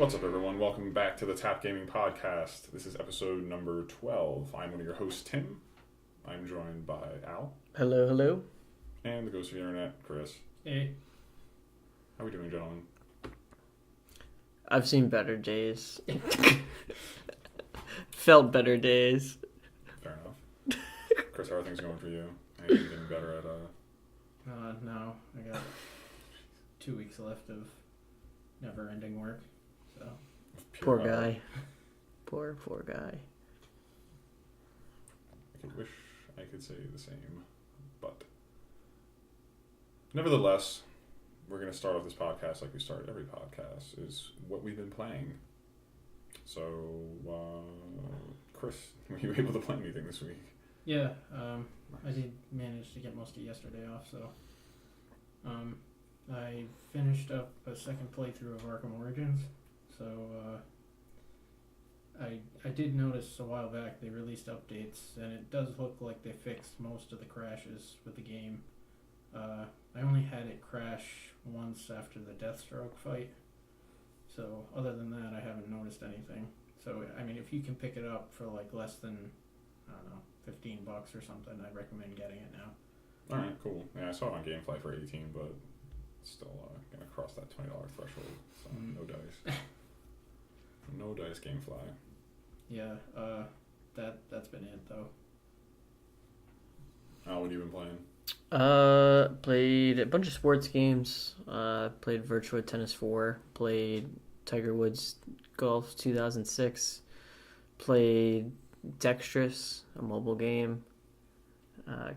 What's up, everyone? Welcome back to the Tap Gaming Podcast. This is episode number 12. I'm one of your hosts, Tim. I'm joined by Al. Hello, hello. And the ghost of the internet, Chris. Hey. How are we doing, gentlemen? I've seen better days. Felt better days. Fair enough. Chris, how are things going for you? Are you getting better at, No. I got 2 weeks left of never-ending work, so... Poor guy. Poor guy. I could wish I could say the same, but... Nevertheless, we're going to start off this podcast like we start every podcast, is what we've been playing. So, Chris, were you able to play anything this week? Yeah, I did manage to get most of yesterday off, so... I finished up a second playthrough of Arkham Origins, so I did notice a while back they released updates, and it does look like they fixed most of the crashes with the game. I only had it crash once after the Deathstroke fight, so other than that I haven't noticed anything. So, I mean, if you can pick it up for like less than, I don't know, $15 or something, I'd recommend getting it now. Alright, cool. Yeah, I saw it on GameFly for $18, but still gonna cross that $20 threshold, so no dice. No dice, GameFly. Yeah, that's been it though. Al, what have you been playing? Played a bunch of sports games. Played Virtua Tennis 4. Played Tiger Woods Golf 2006. Played Dexterous, a mobile game.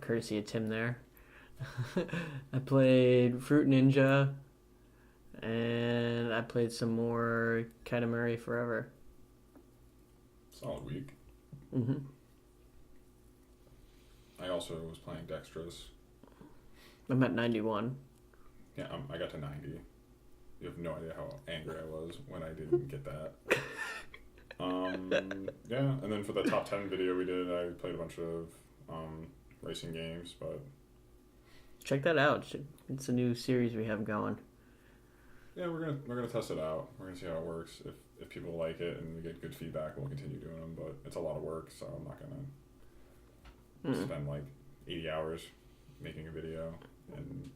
Courtesy of Tim there. I played Fruit Ninja, and I played some more Katamari Forever. Solid week. Mm-hmm. I also was playing Dexterous. I'm at 91. Yeah, I got to 90. You have no idea how angry I was when I didn't get that. Yeah, and then for the top 10 video we did, I played a bunch of racing games, but... Check that out. It's a new series we have going. Yeah, we're gonna test it out. We're gonna see how it works. If people like it and we get good feedback, we'll continue doing them. But it's a lot of work, so I'm not gonna spend like 80 hours making a video. And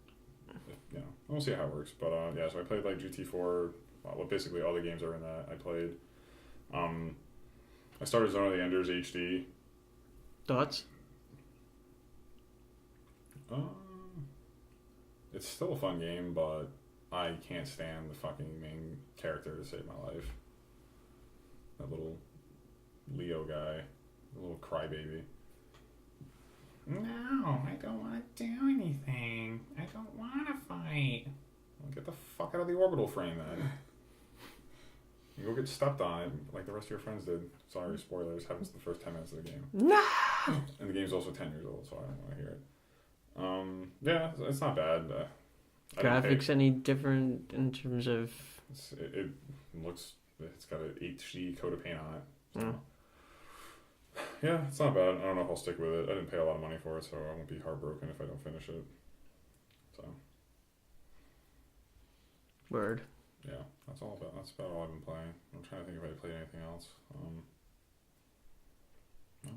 we'll see how it works. But yeah, so I played like GT4. Well, basically all the games are in that. I played. I started Zone of the Enders HD. Thoughts? It's still a fun game, but I can't stand the fucking main character to save my life. That little Leo guy, the little crybaby. No, I don't want to do anything. I don't want to fight. Well, get the fuck out of the orbital frame then. You go get stepped on it like the rest of your friends did. Sorry, spoilers. Happens the first 10 minutes of the game. No! And the game's also 10 years old, so I don't want to hear it. Yeah, it's not bad. Graphics any different in terms of... It looks... It's got an HD coat of paint on it. So. Yeah, it's not bad. I don't know if I'll stick with it. I didn't pay a lot of money for it, so I won't be heartbroken if I don't finish it. So... Word. Yeah, that's about all I've been playing. I'm trying to think if I played anything else. No,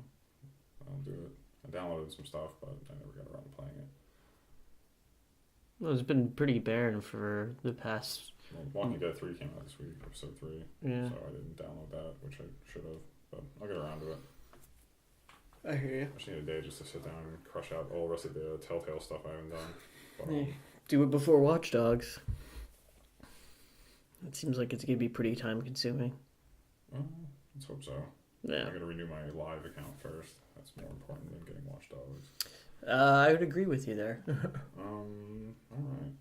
I'll do it. I downloaded some stuff, but I never got around to playing it. Well, it's been pretty barren for the past... Well, Walking Dead 3 came out this week, episode 3. Yeah. So I didn't download that, which I should have, but I'll get around to it. I hear you. I just need a day just to sit down and crush out all the rest of the Telltale stuff I haven't done. But, Yeah. Do it before Watch Dogs. It seems like it's going to be pretty time consuming. Let's hope so. Yeah. I'm going to renew my live account first. That's more important than getting Watch Dogs. I would agree with you there. Alright.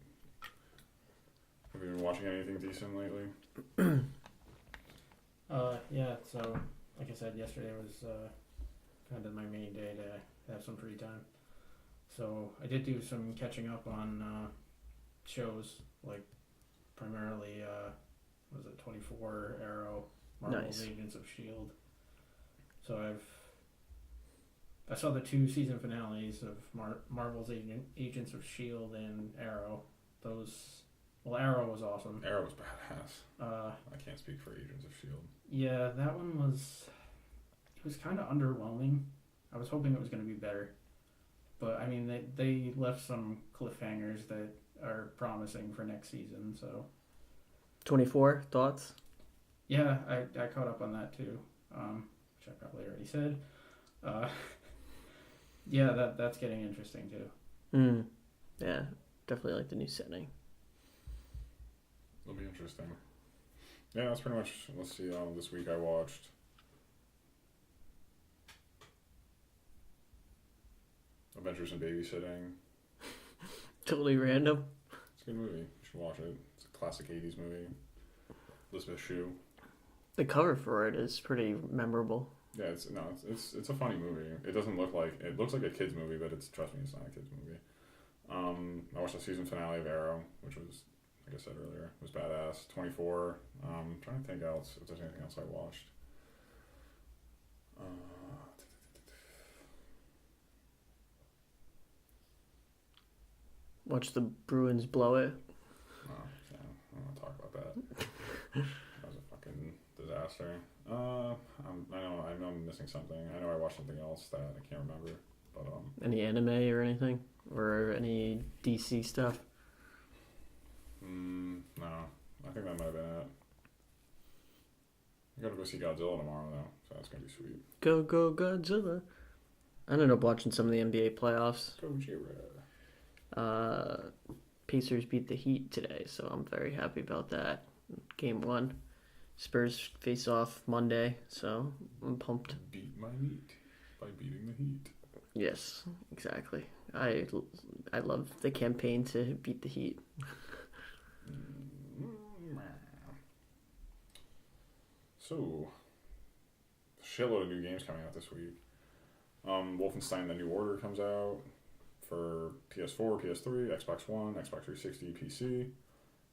Have you been watching anything decent lately? Yeah, so, like I said, yesterday was kind of my main day to have some free time. So, I did do some catching up on shows, like, primarily, 24 Arrow, Marvel's Nice. Agents of S.H.I.E.L.D. So I saw the 2 season finales of Marvel's Agents of S.H.I.E.L.D. and Arrow. Those Well, Arrow was awesome. Arrow was badass. I can't speak for Agents of S.H.I.E.L.D. Yeah, that one was... It was kind of underwhelming. I was hoping it was going to be better. But, I mean, they left some cliffhangers that are promising for next season, so... 24, thoughts? Yeah, I caught up on that too, which I probably already said. Yeah, that's getting interesting too. Yeah, definitely like the new setting. It'll be interesting. Yeah, that's pretty much. Let's see. This week I watched Adventures in Babysitting. Totally random. It's a good movie. You should watch it. It's a classic '80s movie. Elizabeth Shue. The cover for it is pretty memorable. Yeah, it's a funny movie. It looks like a kids movie, but trust me, it's not a kids movie. I watched the season finale of Arrow, which was, like I said earlier, was badass. 24. Trying to think if there's anything else I watched. Watch the Bruins blow it. No, yeah, I don't want to talk about that. That was a fucking disaster. I know I'm missing something. I know I watched something else that I can't remember. But any anime or anything, or any DC stuff? No, I think that might have been it. I gotta go see Godzilla tomorrow though, so that's gonna be sweet. Go Godzilla! I ended up watching some of the NBA playoffs. Gojira. Pacers beat the Heat today, so I'm very happy about that. Game 1. Spurs face off Monday, so I'm pumped. Beat my meat by beating the Heat. Yes, exactly. I love the campaign to beat the Heat. So, shitload of new games coming out this week. Wolfenstein: The New Order comes out for PS4, PS3, Xbox One, Xbox 360, PC.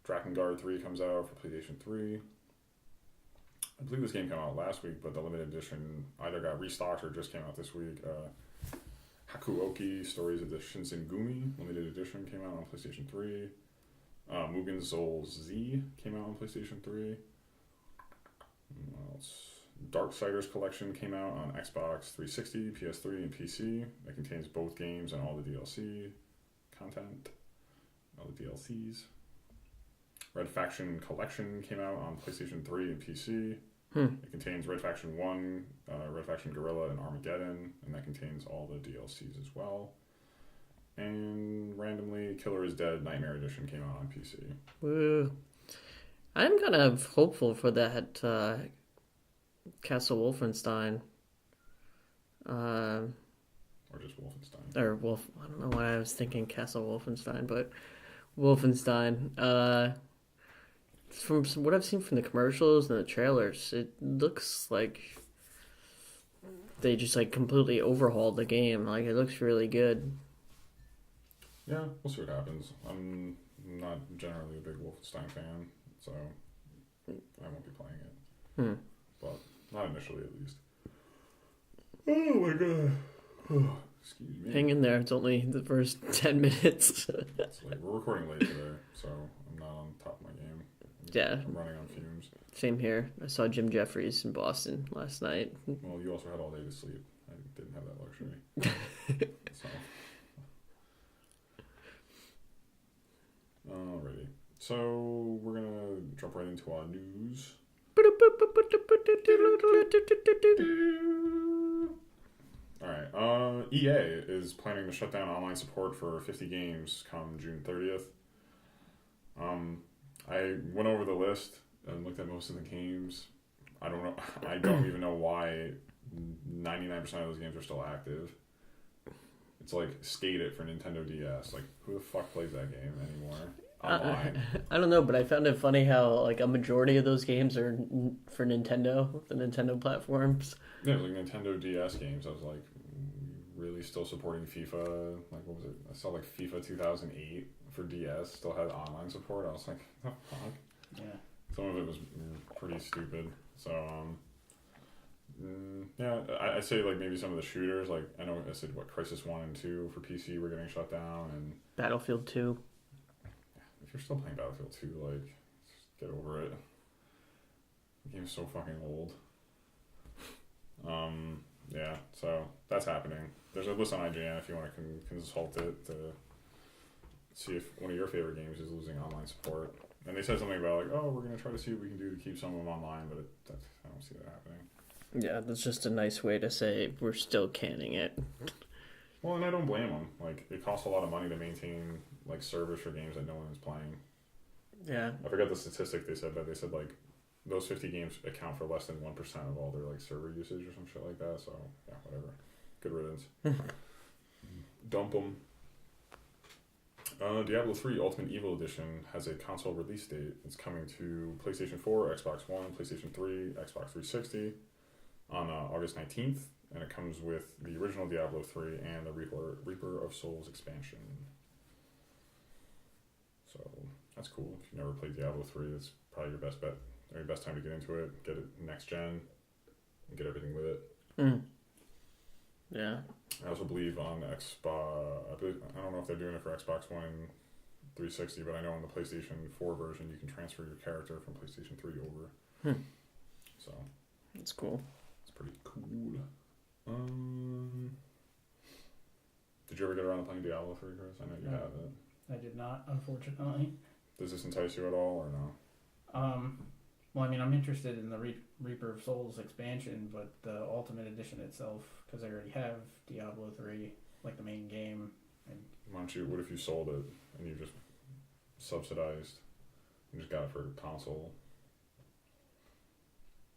Drakengard 3 comes out for PlayStation 3. I believe this game came out last week, but the limited edition either got restocked or just came out this week. Hakuoki Stories of the Shinsengumi limited edition came out on PlayStation 3. Mugen Soul Z came out on PlayStation 3. What else? Darksiders Collection came out on Xbox 360, PS3, and PC. It contains both games and all the DLC content, all the DLCs. Red Faction Collection came out on PlayStation 3 and PC. It contains Red Faction 1, Red Faction Guerrilla, and Armageddon, and that contains all the DLCs as well. And randomly, Killer is Dead Nightmare Edition came out on PC. Woo. I'm kind of hopeful for that Castle Wolfenstein. Or just Wolfenstein. Or Wolf. I don't know why I was thinking Castle Wolfenstein, but Wolfenstein. From what I've seen from the commercials and the trailers, it looks like they just like completely overhauled the game. Like it looks really good. Yeah, we'll see what happens. I'm not generally a big Wolfenstein fan, so I won't be playing it. But not initially, at least. Oh my god. Excuse me. Hang in there. It's only the first 10 minutes. It's like, we're recording late today, so I'm not on top of my game. Yeah. I'm running on fumes. Same here. I saw Jim Jeffries in Boston last night. Well, you also had all day to sleep. I didn't have that luxury. So. Alrighty. So, we're going to jump right into our news. Alright. EA is planning to shut down online support for 50 games come June 30th. I went over the list and looked at most of the games. I don't even know why 99% of those games are still active. It's like Skate It for Nintendo DS. Like, who the fuck plays that game anymore? Online. I don't know, but I found it funny how like a majority of those games are for Nintendo, the Nintendo platforms. Yeah, like Nintendo DS games. I was like, really still supporting FIFA? Like, what was it? I saw like FIFA 2008 for DS still had online support. I was like, what the fuck? Yeah. Some of it was pretty stupid. So, yeah, I say like maybe some of the shooters. Like, I know I said Crisis 1 and 2 for PC were getting shut down, and Battlefield 2. if you're still playing Battlefield 2, like, just get over it. The game's so fucking old. Yeah, so that's happening. There's a list on IGN if you want to consult it to see if one of your favorite games is losing online support. And they said something about like, oh, we're gonna try to see what we can do to keep some of them online, but I don't see that happening. Yeah, that's just a nice way to say we're still canning it. Well, and I don't blame them. Like, it costs a lot of money to maintain like servers for games that no one is playing. Yeah. I forgot the statistic they said, but they said like those 50 games account for less than 1% of all their like server usage or some shit like that. So yeah, whatever. Good riddance. Dump them. Diablo 3 Ultimate Evil Edition has a console release date. It's coming to PlayStation 4, Xbox One, PlayStation 3, Xbox 360 on August 19th, and it comes with the original Diablo 3 and the Reaper of Souls expansion. So that's cool. If you've never played Diablo 3, that's probably your best bet, or your best time to get into it. Get it next gen, and get everything with it. Yeah. I also believe on Xbox, I don't know if they're doing it for Xbox One and 360, but I know on the PlayStation 4 version you can transfer your character from PlayStation 3 over. So that's cool. It's pretty cool. Did you ever get around to playing Diablo 3, Chris? I know you have it. I did not, unfortunately. Does this entice you at all, or no? Well, I mean, I'm interested in the Reaper of Souls expansion, but the Ultimate Edition itself, because I already have Diablo 3, like the main game. And what if you sold it and you just subsidized and just got it for console?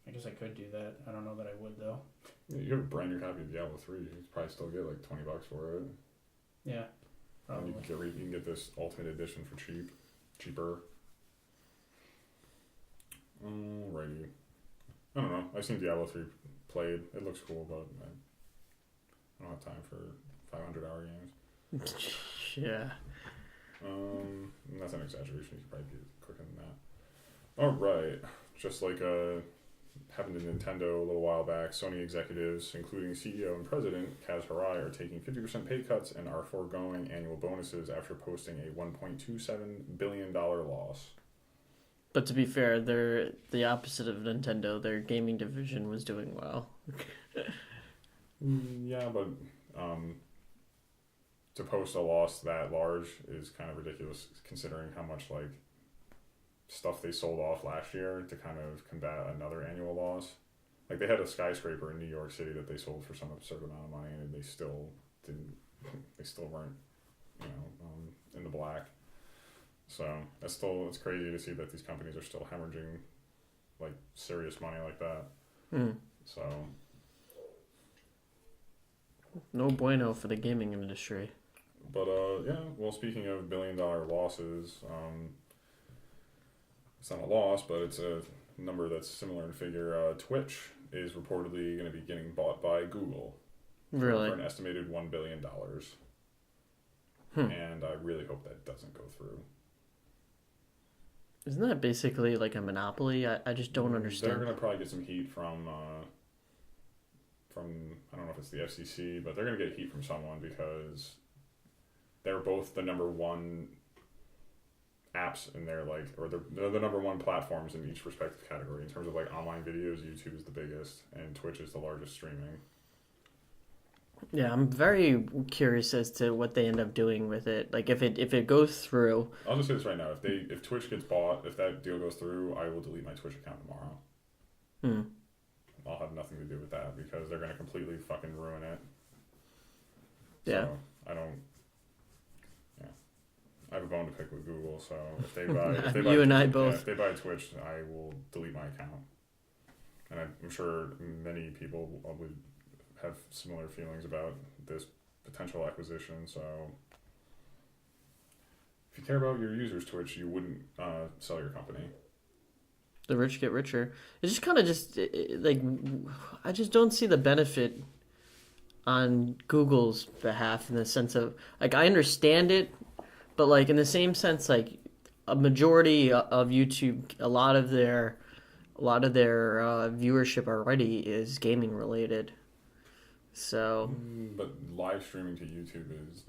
I guess I could do that. I don't know that I would, though. You have a brand new copy of Diablo 3. You could probably still get like $20 for it. Yeah, probably. And you can get this Ultimate Edition for cheaper. Alrighty. I don't know. I've seen Diablo 3 played. It looks cool, but I don't have time for 500-hour games. Yeah. That's an exaggeration. You could probably be quicker than that. Alright. Just like happened to Nintendo a little while back, Sony executives, including CEO and President Kaz Hirai, are taking 50% pay cuts and are foregoing annual bonuses after posting a $1.27 billion loss. But to be fair, they're the opposite of Nintendo. Their gaming division was doing well. Yeah, but to post a loss that large is kind of ridiculous considering how much like stuff they sold off last year to kind of combat another annual loss. Like they had a skyscraper in New York City that they sold for some absurd amount of money, and they still weren't, in the black. So it's crazy to see that these companies are still hemorrhaging like serious money like that. So no bueno for the gaming industry. But yeah, well, speaking of $1 billion losses, it's not a loss, but it's a number that's similar in figure. Twitch is reportedly going to be getting bought by Google. Really? For an estimated $1 billion. And I really hope that doesn't go through. Isn't that basically like a monopoly? I just don't understand. They're going to probably get some heat from I don't know if it's the FCC, but they're going to get heat from someone because they're both the number one apps in their they're the number one platforms in each respective category. In terms of like online videos, YouTube is the biggest and Twitch is the largest streaming. Yeah, I'm very curious as to what they end up doing with it. Like if it goes through. I'll just say this right now: if Twitch gets bought, if that deal goes through, I will delete my Twitch account tomorrow. I'll have nothing to do with that because they're going to completely fucking ruin it. Yeah. So I don't. Yeah, I have a bone to pick with Google. So if they buy, you and I both. If they buy Twitch, I will delete my account, and I'm sure many people would have similar feelings about this potential acquisition. So if you care about your users' Twitch, you wouldn't sell your company. The rich get richer. It's just kind of like I just don't see the benefit on Google's behalf in the sense of like I understand it, but like in the same sense like a majority of YouTube, a lot of their viewership already is gaming related. So, but live streaming to YouTube is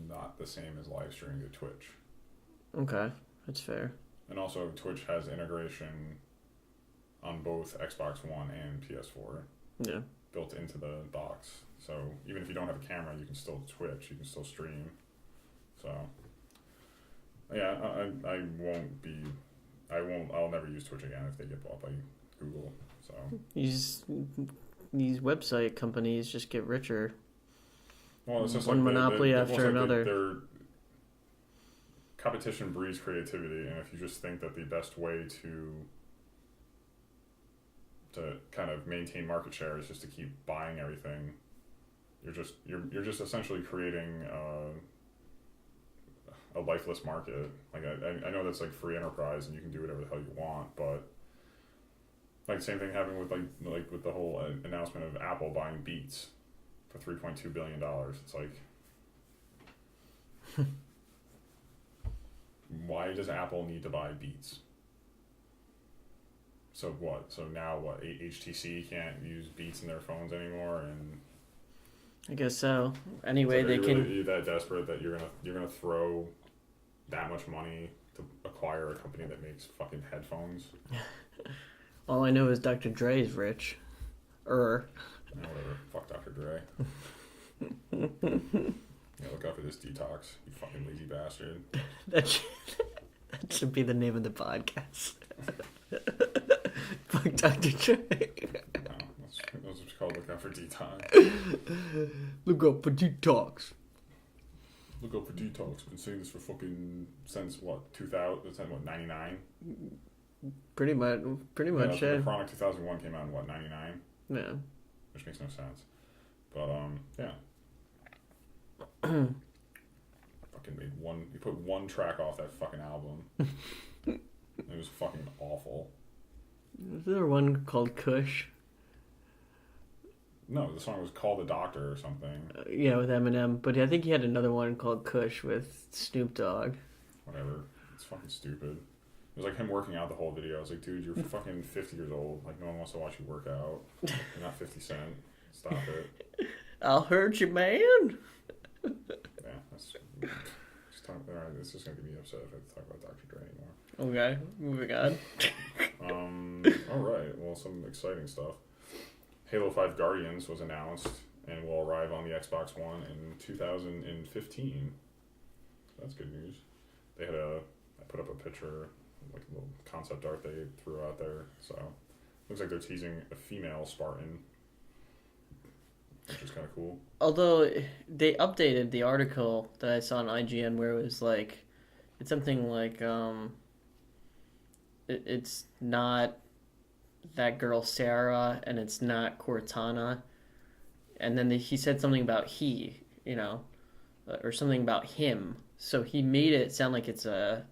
not the same as live streaming to Twitch. Okay, that's fair. And also, Twitch has integration on both Xbox One and PS4 Yeah. built into the box. So even if you don't have a camera, you can still Twitch. You can still stream. So yeah, I'll never use Twitch again if they get bought by Google. So These website companies just get richer. well, it's just one like monopoly after another. Their competition breeds creativity, and if you just think that the best way to kind of maintain market share is just to keep buying everything, you're just essentially creating a lifeless market. Like I know that's like free enterprise and you can do whatever the hell you want, but like the same thing happened with like with the whole announcement of Apple buying Beats for $3.2 billion. It's like, why does Apple need to buy Beats? So what? So now what? HTC can't use Beats in their phones anymore, and I guess so. Anyway, so they can. Really that desperate that you're gonna throw that much money to acquire a company that makes fucking headphones? All I know is Dr. Dre is rich. Whatever. Fuck Dr. Dre. Yeah, look out for this Detox, you fucking lazy bastard. that should be the name of the podcast. Fuck Dr. Dre. No, that's what's called look out for Detox. Look out for Detox. Look out for Detox. Been saying this for fucking since what 2000? Since what 99? Pretty much. Yeah. The Chronic 2001 came out in what 99? Yeah. Which makes no sense. But yeah. Fucking made one. You put one track off that fucking album. It was fucking awful. Was there one called Kush? No, the song was called The Doctor or something. Yeah, with Eminem. But I think he had another one called Kush with Snoop Dogg. Whatever. It's fucking stupid. It was like him working out the whole video. I was like, dude, you're fucking 50 years old. Like, no one wants to watch you work out. You're not 50 Cent. Stop it. I'll hurt you, man. Yeah, that's... Alright, this is going to get me upset if I have to talk about Dr. Dre anymore. Okay, moving on. Alright, well, some exciting stuff. Halo 5 Guardians was announced and will arrive on the Xbox One in 2015. That's good news. I put up a picture, like a little concept art they threw out there. So, looks like they're teasing a female Spartan, which is kind of cool. Although they updated the article that I saw on IGN where it was like, it's something like, it's not that girl Sarah and it's not Cortana. And then he said something about he, or something about him. So he made it sound like it's a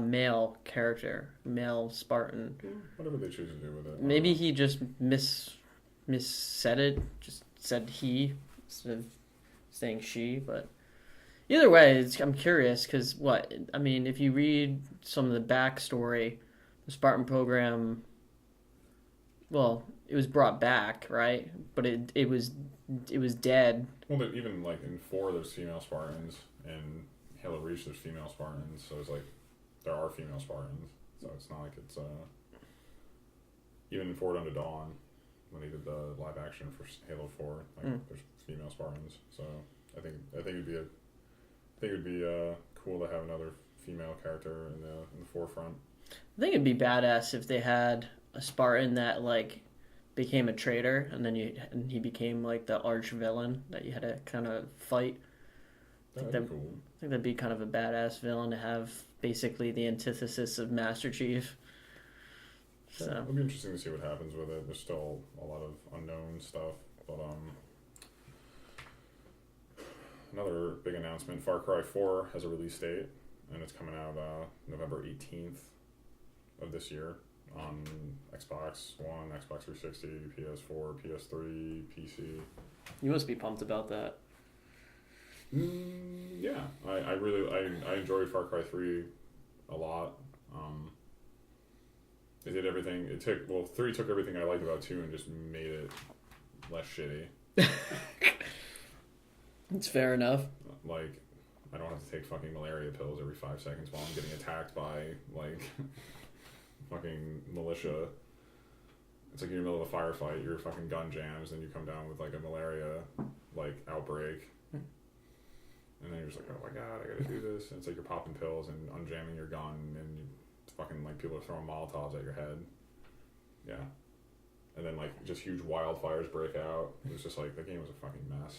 male character, male Spartan. Whatever they choose to do with it. Maybe he just missaid it, just said he instead of saying she. But either way, I'm curious because if you read some of the backstory, the Spartan program, well, it was brought back, right? But it was dead. Well, even like in 4 there's female Spartans, and Halo Reach there's female Spartans, so it's like there are female Spartans, so it's not like it's even in Forward Unto Dawn when they did the live action for Halo 4, there's female Spartans, so I think it'd be cool to have another female character in the forefront. I think it'd be badass if they had a Spartan that like became a traitor, and then he became like the arch villain that you had to kind of fight. That'd be cool. I think that'd be kind of a badass villain to have, basically the antithesis of Master Chief. So it'll be interesting to see what happens with it. There's still a lot of unknown stuff, but another big announcement: Far Cry 4 has a release date, and it's coming out November 18th of this year on Xbox One, Xbox 360, PS4, PS3, PC. You must be pumped about that. Yeah, I really enjoyed Far Cry 3 a lot. It did everything. 3 took everything I liked about 2 and just made it less shitty. It's fair enough. Like, I don't have to take fucking malaria pills every 5 seconds while I'm getting attacked by like fucking militia. It's like you're in the middle of a firefight, your fucking gun jams, and you come down with like a malaria like outbreak. And then you're just like, oh my god, I gotta do this. And it's like you're popping pills and unjamming your gun, and you fucking like people are throwing Molotovs at your head. Yeah. And then like just huge wildfires break out. It was just like the game was a fucking mess.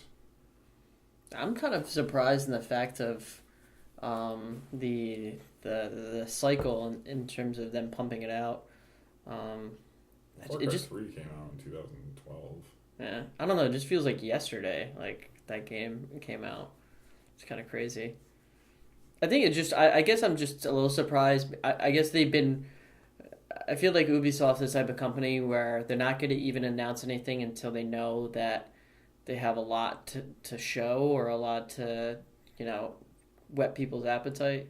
I'm kind of surprised in the fact of the cycle in terms of them pumping it out. Farcry 3 came out in 2012. Yeah, I don't know. It just feels like yesterday, like that game came out. It's kind of crazy. I think it just. I guess I'm just a little surprised. I guess they've been. I feel like Ubisoft's the type of company where they're not going to even announce anything until they know that they have a lot to show or a lot to, whet people's appetite.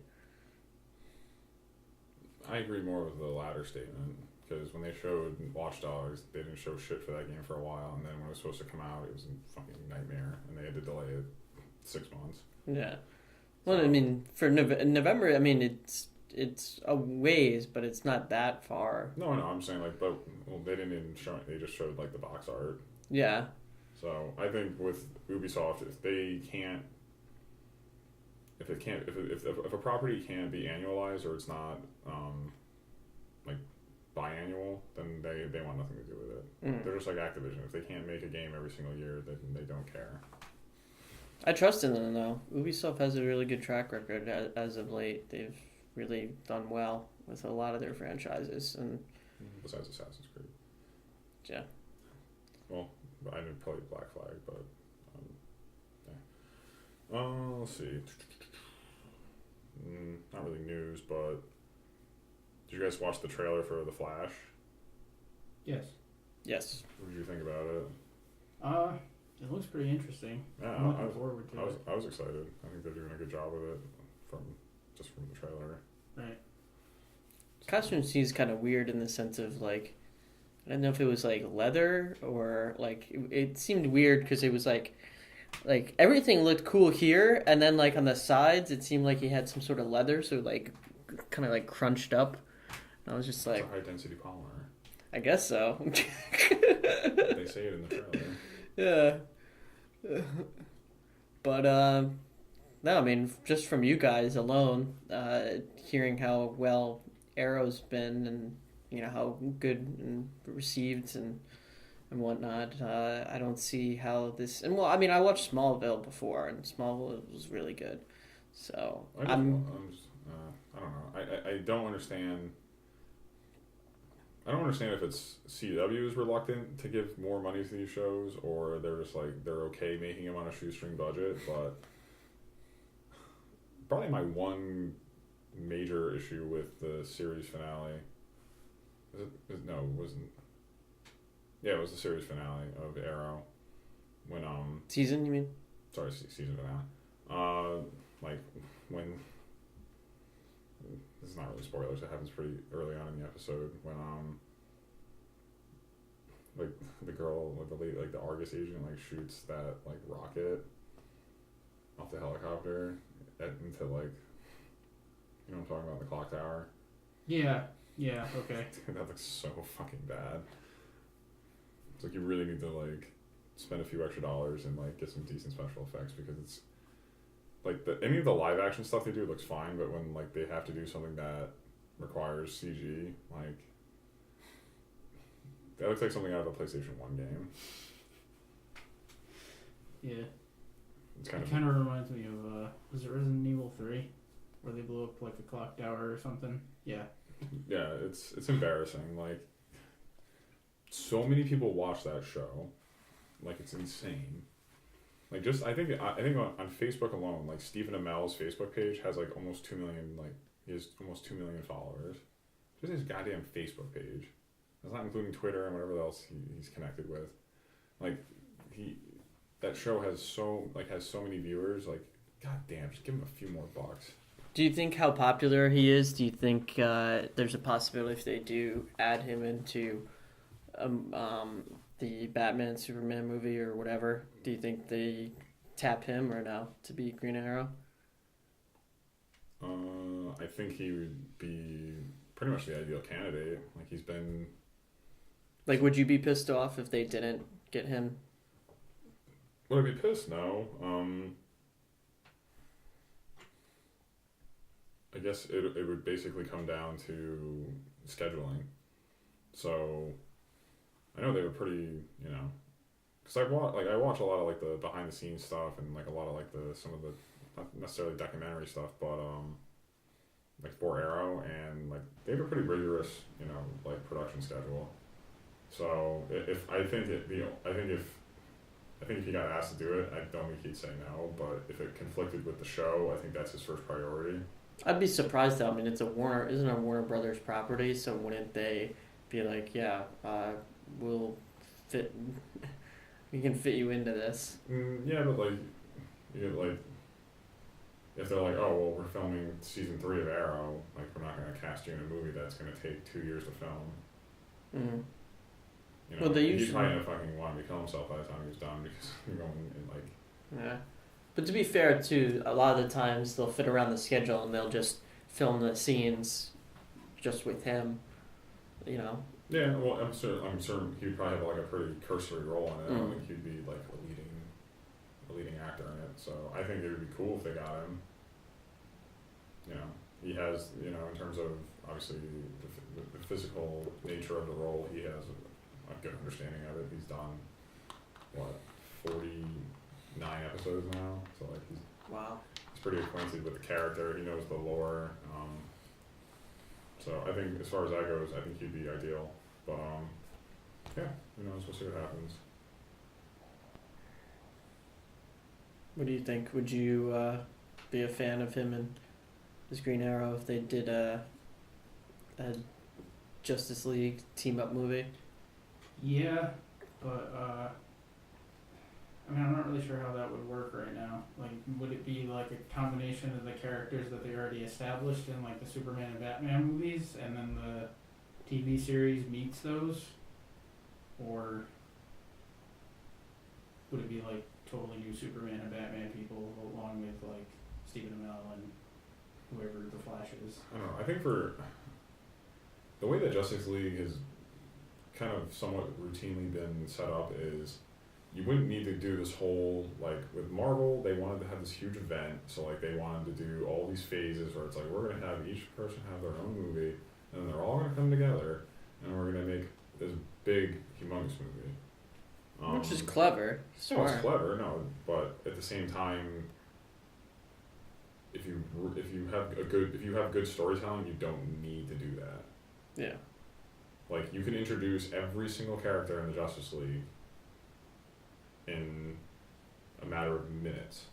I agree more with the latter statement, because when they showed Watch Dogs, they didn't show shit for that game for a while, and then when it was supposed to come out, it was a fucking nightmare, and they had to delay it 6 months. Yeah. Well, I mean, for November, I mean, it's a ways, but it's not that far. No, I'm saying they didn't even show it. They just showed like the box art. Yeah. So I think with Ubisoft, if a property can't be annualized or it's not like biannual, then they want nothing to do with it. Mm. They're just like Activision. If they can't make a game every single year, then they don't care. I trust in them though. Ubisoft has a really good track record as of late. They've really done well with a lot of their franchises, and besides Assassin's Creed. Yeah. Well, I didn't play Black Flag, but yeah. Let's see. Not really news, but did you guys watch the trailer for The Flash? Yes. Yes. What did you think about it? It looks pretty interesting. Yeah, I'm looking forward to it. I was excited. I think they're doing a good job of it from the trailer. Right. Costume seems kind of weird in the sense of like, I don't know if it was like leather or like it seemed weird because it was like everything looked cool here, and then like on the sides it seemed like he had some sort of leather, so like kind of like crunched up. And I was just like, it's a high density polymer. I guess so. They say it in the trailer. Yeah. But no, I mean, just from you guys alone, hearing how well Arrow's been and how good and received and whatnot, I don't see how this. And well, I mean, I watched Smallville before, and Smallville was really good. So I don't know. I don't understand. I don't understand if it's CW is reluctant to give more money to these shows, or they're just like they're okay making them on a shoestring budget. But probably my one major issue with the series finale. No, it wasn't. Yeah, it was the series finale of Arrow. When season, you mean? Sorry, season finale. Like when. This is not really spoilers. It happens pretty early on in the episode when like the girl, like the lady, like the Argus agent, like shoots that like rocket off the helicopter into like, you know what I'm talking about, the clock tower. Yeah. Okay. Dude, that looks so fucking bad. It's like you really need to like spend a few extra dollars and like get some decent special effects, because it's. Like any of the live action stuff they do looks fine, but when like they have to do something that requires CG, like that looks like something out of a PlayStation 1 game. Yeah. It kind of reminds me of was it Resident Evil 3, where they blew up like a clock tower or something? Yeah. Yeah, it's embarrassing. Like so many people watch that show, like it's insane. Like I think on Facebook alone, like Stephen Amell's Facebook page has like almost 2 million, like he has almost 2 million followers. Just his goddamn Facebook page. That's not including Twitter and whatever else he's connected with. Like that show has so many viewers. Like, goddamn, just give him a few more bucks. Do you think how popular he is? Do you think there's a possibility if they do add him into the Batman Superman movie or whatever, do you think they tap him or no to be Green Arrow? I think he would be pretty much the ideal candidate. Like he's been. Like, would you be pissed off if they didn't get him? Would I be pissed? No. I guess it would basically come down to scheduling. So, I know they were pretty, because I watch a lot of like the behind the scenes stuff and like a lot of like some of the not necessarily documentary stuff, but like for Arrow, and like they have a pretty rigorous, like production schedule. So if he got asked to do it, I don't think he'd say no. But if it conflicted with the show, I think that's his first priority. I'd be surprised though. I mean, isn't a Warner Brothers property? So wouldn't they be like, yeah, we'll fit, we can fit you into this? Yeah, but like, if they're like, oh well, we're filming season 3 of Arrow, like we're not going to cast you in a movie that's going to take 2 years to film. Mm-hmm. Well, he's probably gonna fucking want to kill himself by the time he's done because you're going in like. Yeah, but to be fair too, a lot of the times they'll fit around the schedule and they'll just film the scenes just with him. Yeah, well, I'm certain he'd probably have like a pretty cursory role in it. I don't think he'd be like a leading actor in it. So I think it would be cool if they got him. He has, in terms of obviously the physical nature of the role, he has a good understanding of it. He's done 49 episodes now, so like he's pretty acquainted with the character. He knows the lore. So I think as far as that goes, I think he'd be ideal. But yeah, who knows? We'll see what happens. What do you think? Would you be a fan of him and his Green Arrow if they did a Justice League team up movie? Yeah, but I mean, I'm not really sure how that would work right now. Like, would it be like a combination of the characters that they already established in like the Superman and Batman movies, and then the TV series meets those, or would it be like totally new Superman and Batman people along with like Stephen Amell and whoever the Flash is? I don't know. I think for the way that Justice League has kind of somewhat routinely been set up is you wouldn't need to do this whole, like with Marvel, they wanted to have this huge event, so like they wanted to do all these phases where it's like we're going to have each person have their own movie, and then they're all going to come together, and we're going to make this big, humongous movie. Which is clever. No, it's clever, no, but at the same time, if you have good storytelling, you don't need to do that. Yeah. Like, you can introduce every single character in the Justice League in a matter of minutes.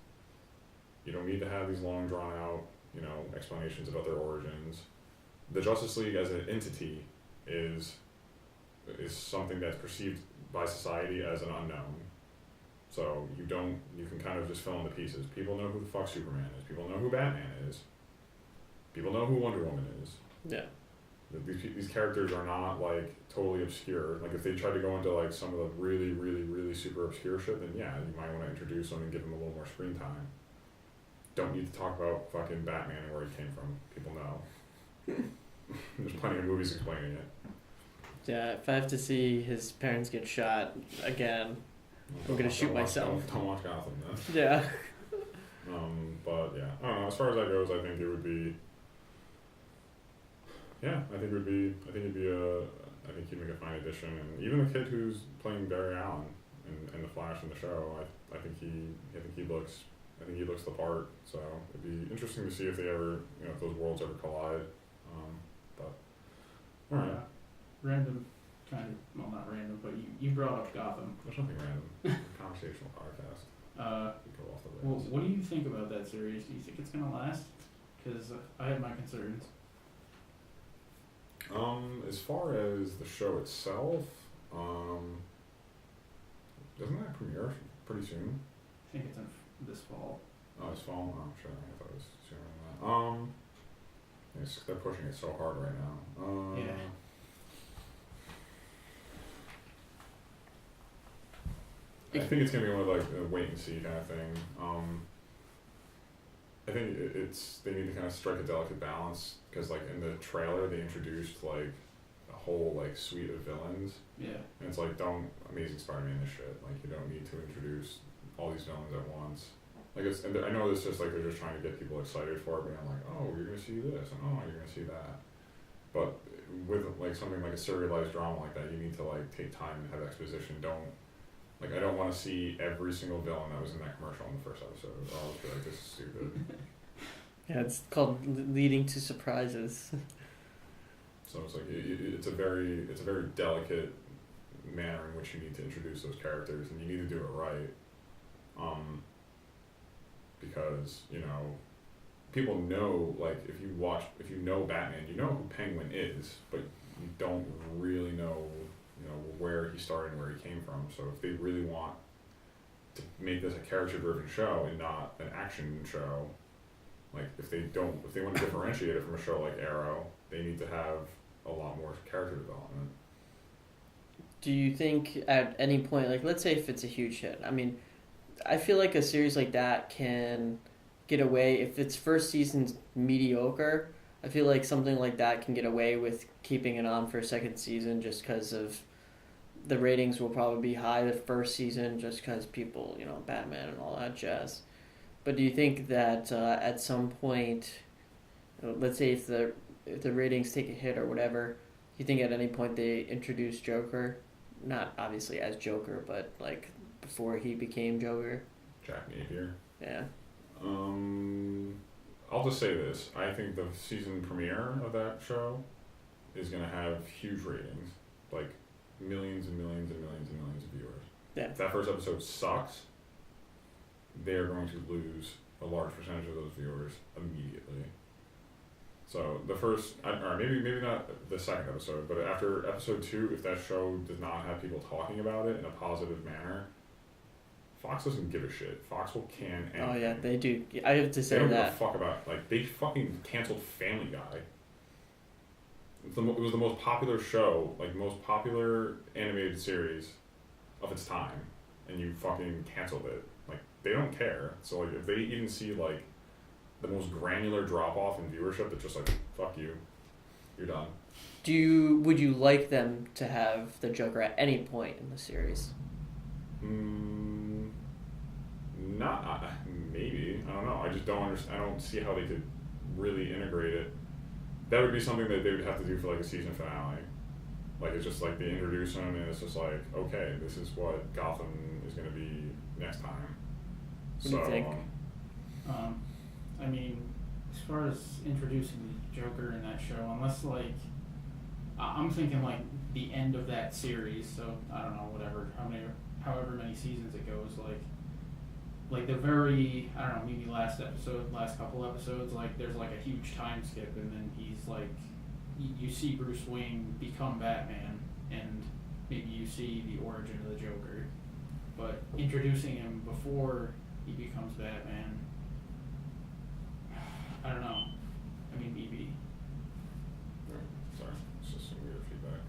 You don't need to have these long, drawn-out, explanations about their origins. The Justice League as an entity is something that's perceived by society as an unknown. So you can kind of just fill in the pieces. People know who the fuck Superman is. People know who Batman is. People know who Wonder Woman is. Yeah. These characters are not like totally obscure. Like if they tried to go into like some of the really, really, really super obscure shit, then yeah, you might want to introduce them and give them a little more screen time. Don't need to talk about fucking Batman and where he came from. People know. There's plenty of movies explaining it. Yeah, if I have to see his parents get shot again, I'm gonna shoot myself. Don't watch Gotham then. Yeah. But yeah, I don't know. As far as that goes, I think it would be. Yeah, I think he'd make a fine addition, and even the kid who's playing Barry Allen in the Flash in the show, I think he looks the part. So it'd be interesting to see if they ever, if those worlds ever collide. But all right. Random, kind of, well, not random, but you brought up Gotham. There's nothing random. Conversational podcast. We go off the Well, rails. what do you think about that series? Do you think it's gonna last? Because I have my concerns. As far as the show itself, doesn't that premiere pretty soon? I think it's in this fall. Oh, it's fall? Oh, sure. I thought it was sooner than that. They're pushing it so hard right now. Yeah. I think it's gonna be one of like a wait and see kind of thing. I think it's they need to kind of strike a delicate balance because like in the trailer they introduced like a whole like suite of villains. Yeah. And it's like, don't Amazing Spider-Man this shit. Like you don't need to introduce all these villains at once. Like it's, and I know it's just like they're just trying to get people excited for it, but I'm like, oh, you're gonna see this, and oh, you're gonna see that. But with like something like a serialized drama like that, you need to like take time and have exposition. Don't like I don't want to see every single villain that was in that commercial in the first episode. I'll just be like, this is stupid. Yeah, it's called leading to surprises. So it's like it's a very delicate manner in which you need to introduce those characters, and you need to do it right. Because you know, people know like if you know Batman, you know who Penguin is, but you don't really know where he started and where he came from. So if they really want to make this a character-driven show and not an action show, like if they want to differentiate it from a show like Arrow, they need to have a lot more character development. Do you think at any point, like let's say if it's a huge hit, I mean, I feel like a series like that can get away if its first season's mediocre. I feel like something like that can get away with keeping it on for a second season just because of the ratings will probably be high the first season just because people, Batman and all that jazz. But do you think that at some point, let's say if the ratings take a hit or whatever, do you think at any point they introduce Joker? Not obviously as Joker, but like before he became Joker? Jack Napier. Yeah. I'll just say this. I think the season premiere of that show is going to have huge ratings. Like millions and millions and millions and millions of viewers. Yeah. If that first episode sucks, they're going to lose a large percentage of those viewers immediately. So the first, or maybe not the second episode, but after episode 2, if that show does not have people talking about it in a positive manner, Fox doesn't give a shit. Fox will can anything. Oh yeah, they do. I have to say they don't that. give a fuck about, like, they fucking canceled Family Guy. It was the most popular show, like most popular animated series of its time, and you fucking canceled it. Like, they don't care. So like if they even see like the most granular drop off in viewership, it's just like, fuck you. You're done. Would you like them to have the Joker at any point in the series? Not maybe. I don't know. I just don't understand. I don't see how they could really integrate it. That would be something that they would have to do for like a season finale. Like it's just like they introduce him and it's just like, okay, this is what Gotham is going to be next time. What do you think? I mean, as far as introducing the Joker in that show, unless like I'm thinking like the end of that series. So I don't know, however many seasons it goes, like the very, I don't know, maybe last couple episodes, like there's like a huge time skip and then he's like, you see Bruce Wayne become Batman and maybe you see the origin of the Joker, but introducing him before he becomes Batman, I don't know. I mean, maybe. Sorry, it's just some weird feedback.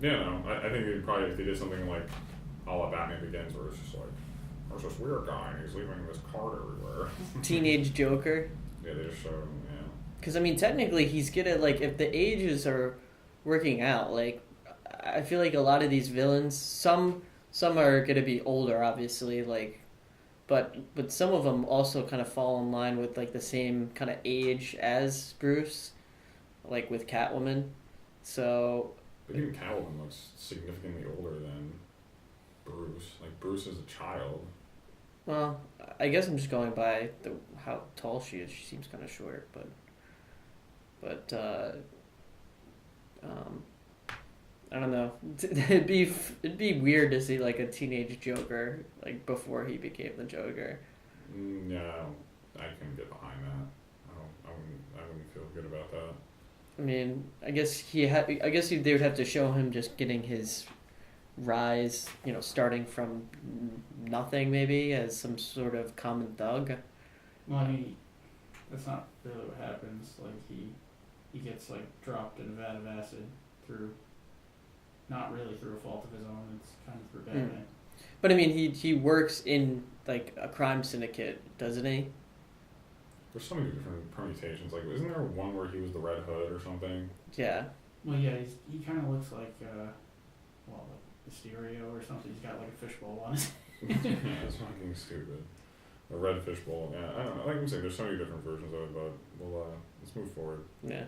Yeah, no, I think they probably, if they did something like a la Batman Begins where it's just like, there's this weird guy and he's leaving this card everywhere. Teenage Joker? Yeah, they just showed him, yeah. Because, I mean, technically he's gonna, like, if the ages are working out, like, I feel like a lot of these villains, some are gonna be older, obviously, like, but some of them also kind of fall in line with, like, the same kind of age as Bruce, like with Catwoman, so... But even Catwoman looks significantly older than Bruce. Like, Bruce is a child. Well, I guess I'm just going by how tall she is. She seems kind of short, but I don't know. It'd be weird to see like a teenage Joker like before he became the Joker. No, I couldn't get behind that. I wouldn't feel good about that. I mean, I guess they would have to show him just getting his rise, starting from nothing maybe as some sort of common thug. Well, I mean, that's not really what happens. Like he gets like dropped in a vat of acid not really through a fault of his own. It's kind of through Batman. But I mean, he works in like a crime syndicate, doesn't he? there's so many different permutations. Like, isn't there one where he was the Red Hood or something? Yeah. Well, yeah, he kind of looks like, like Mysterio or something. He's got like a fishbowl on his Yeah, it's fucking stupid. A red fishbowl. Yeah, I don't know. Like I'm saying, there's so many different versions of it, but let's move forward. Yeah.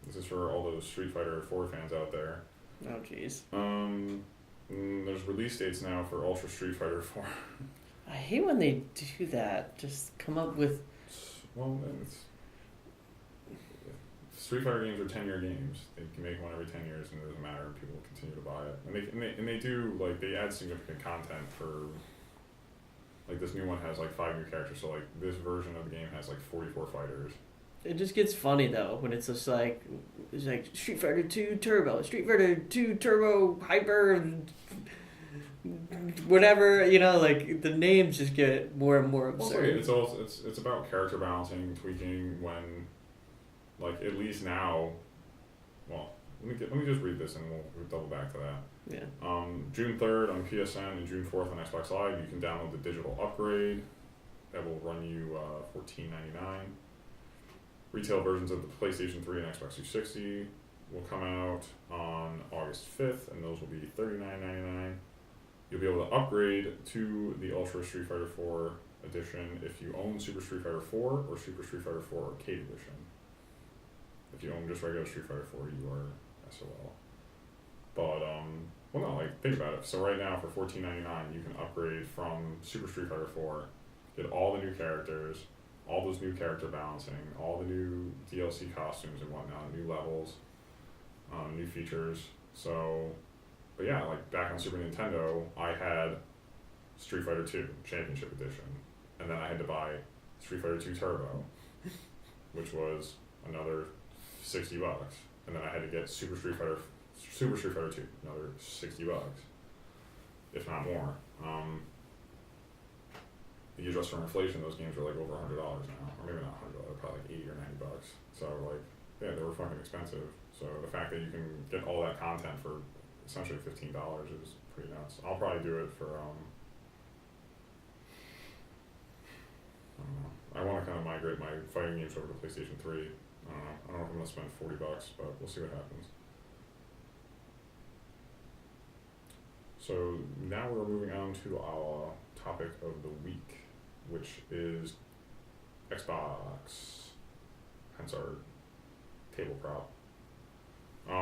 This is for all those Street Fighter 4 fans out there. Oh, jeez. There's release dates now for Ultra Street Fighter 4. I hate when they do that. Just come up with. Well, Street Fighter games are 10-year games. They can make one every 10 years, and it doesn't matter. People will continue to buy it, and they do like they add significant content for. Like this new one has like 5 new characters, so like this version of the game has like 44 fighters. It just gets funny though when it's just like Street Fighter 2 Turbo, Street Fighter 2 Turbo Hyper, whatever, like the names just get more and more absurd. It's about character balancing, tweaking when, like at least now, well, let me just read this and we'll double back to that. Yeah. June 3rd on PSN and June 4th on Xbox Live, you can download the digital upgrade. That will run you $14.99. Retail versions of the PlayStation 3 and Xbox 360 will come out on August 5th, and those will be $39.99. You'll be able to upgrade to the Ultra Street Fighter 4 edition if you own Super Street Fighter 4 or Super Street Fighter 4 Arcade Edition. If you own just regular Street Fighter 4, you are SOL. But, well, no, like, think about it. So right now, for $14.99, you can upgrade from Super Street Fighter 4, get all the new characters, all those new character balancing, all the new DLC costumes and whatnot, new levels, new features. So, but yeah, like, back on Super Nintendo, I had Street Fighter 2 Championship Edition, and then I had to buy Street Fighter 2 Turbo, which was another $60, and then I had to get Super Street Fighter 2, another $60, if not more. You adjust for inflation, those games are like over $100 now, or maybe not $100, probably like $80 or $90. So like, yeah, they were fucking expensive. So the fact that you can get all that content for essentially $15 is pretty nuts. I'll probably do it for I don't know. I want to kind of migrate my fighting games over to PlayStation 3. I don't know if I'm gonna spend $40, but we'll see what happens. So now we're moving on to our topic of the week, which is Xbox, hence our table prop. A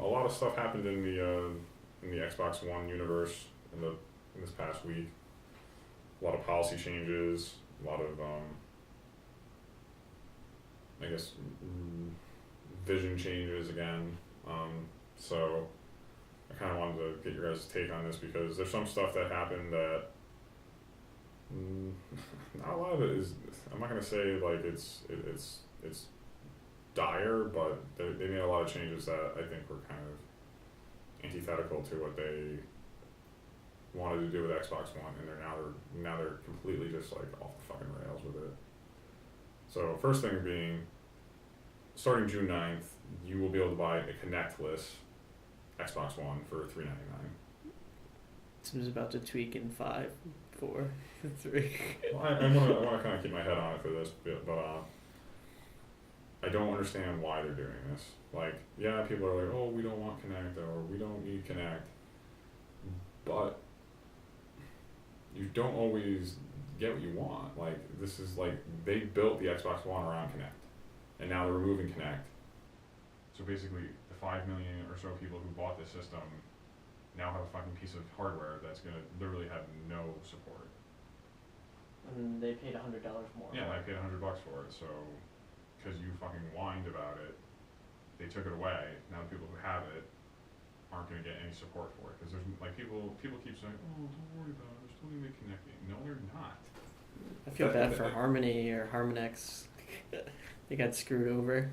lot of stuff happened in the Xbox One universe in this past week. A lot of policy changes, a lot of I guess vision changes again. So I kind of wanted to get your guys' take on this because there's some stuff that happened that not a lot of it is. I'm not gonna say like it's dire, but they made a lot of changes that I think were kind of antithetical to what they wanted to do with Xbox One, and they're completely just like off the fucking rails with it. So first thing being, starting June 9th, you will be able to buy a Connectless Xbox One for $399. Seems about to tweak in 5, 4, 3. Well, I want to kind of keep my head on it for this, but I don't understand why they're doing this. Like, yeah, people are like, oh, we don't want Kinect, or we don't need Kinect, but you don't always get what you want. Like, this is like, they built the Xbox One around Kinect, and now they're removing Kinect. So basically, the 5 million or so people who bought this system now have a fucking piece of hardware that's going to literally have no support. And they paid $100 more. Yeah, I paid $100 for it, so because you fucking whined about it, they took it away. Now the people who have it aren't going to get any support for it because there's like people keep saying, oh, don't worry about it, they're still going to be connecting. No, they're not. I feel bad for Harmony or Harmonix. They got screwed over.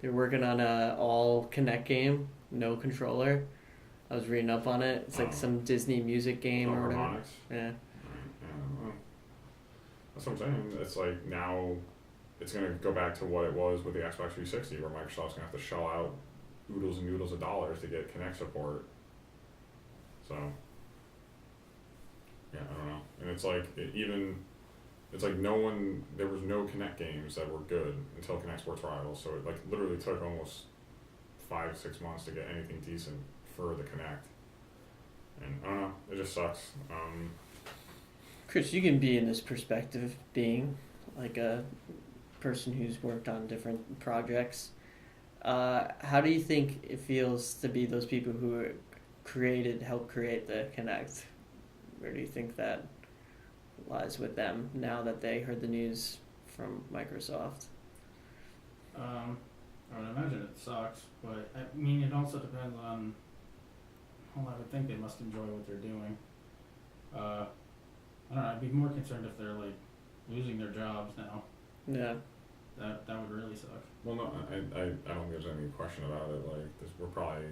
They're working on a all Kinect game, no controller. I was reading up on it. It's like some Disney music game or whatever. Harmonix? Yeah. Well, that's what I'm saying. It's like now it's going to go back to what it was with the Xbox 360, where Microsoft's going to have to shell out oodles and noodles of dollars to get Kinect support. So, yeah, I don't know. And it's like, even it's like there was no Connect games that were good until Connect Sports Rivals. So it like literally took almost 5-6 months to get anything decent for the Connect. And I don't know, it just sucks. Chris, you can be in this perspective, being like a person who's worked on different projects. How do you think it feels to be those people who helped create the Connect? Where do you think that lies with them now that they heard the news from Microsoft? I would imagine it sucks, but I mean, it also depends on. Well, I would think they must enjoy what they're doing. I don't know. I'd be more concerned if they're like losing their jobs now. Yeah. That would really suck. Well, no, I don't think there's any question about it. Like, we're probably,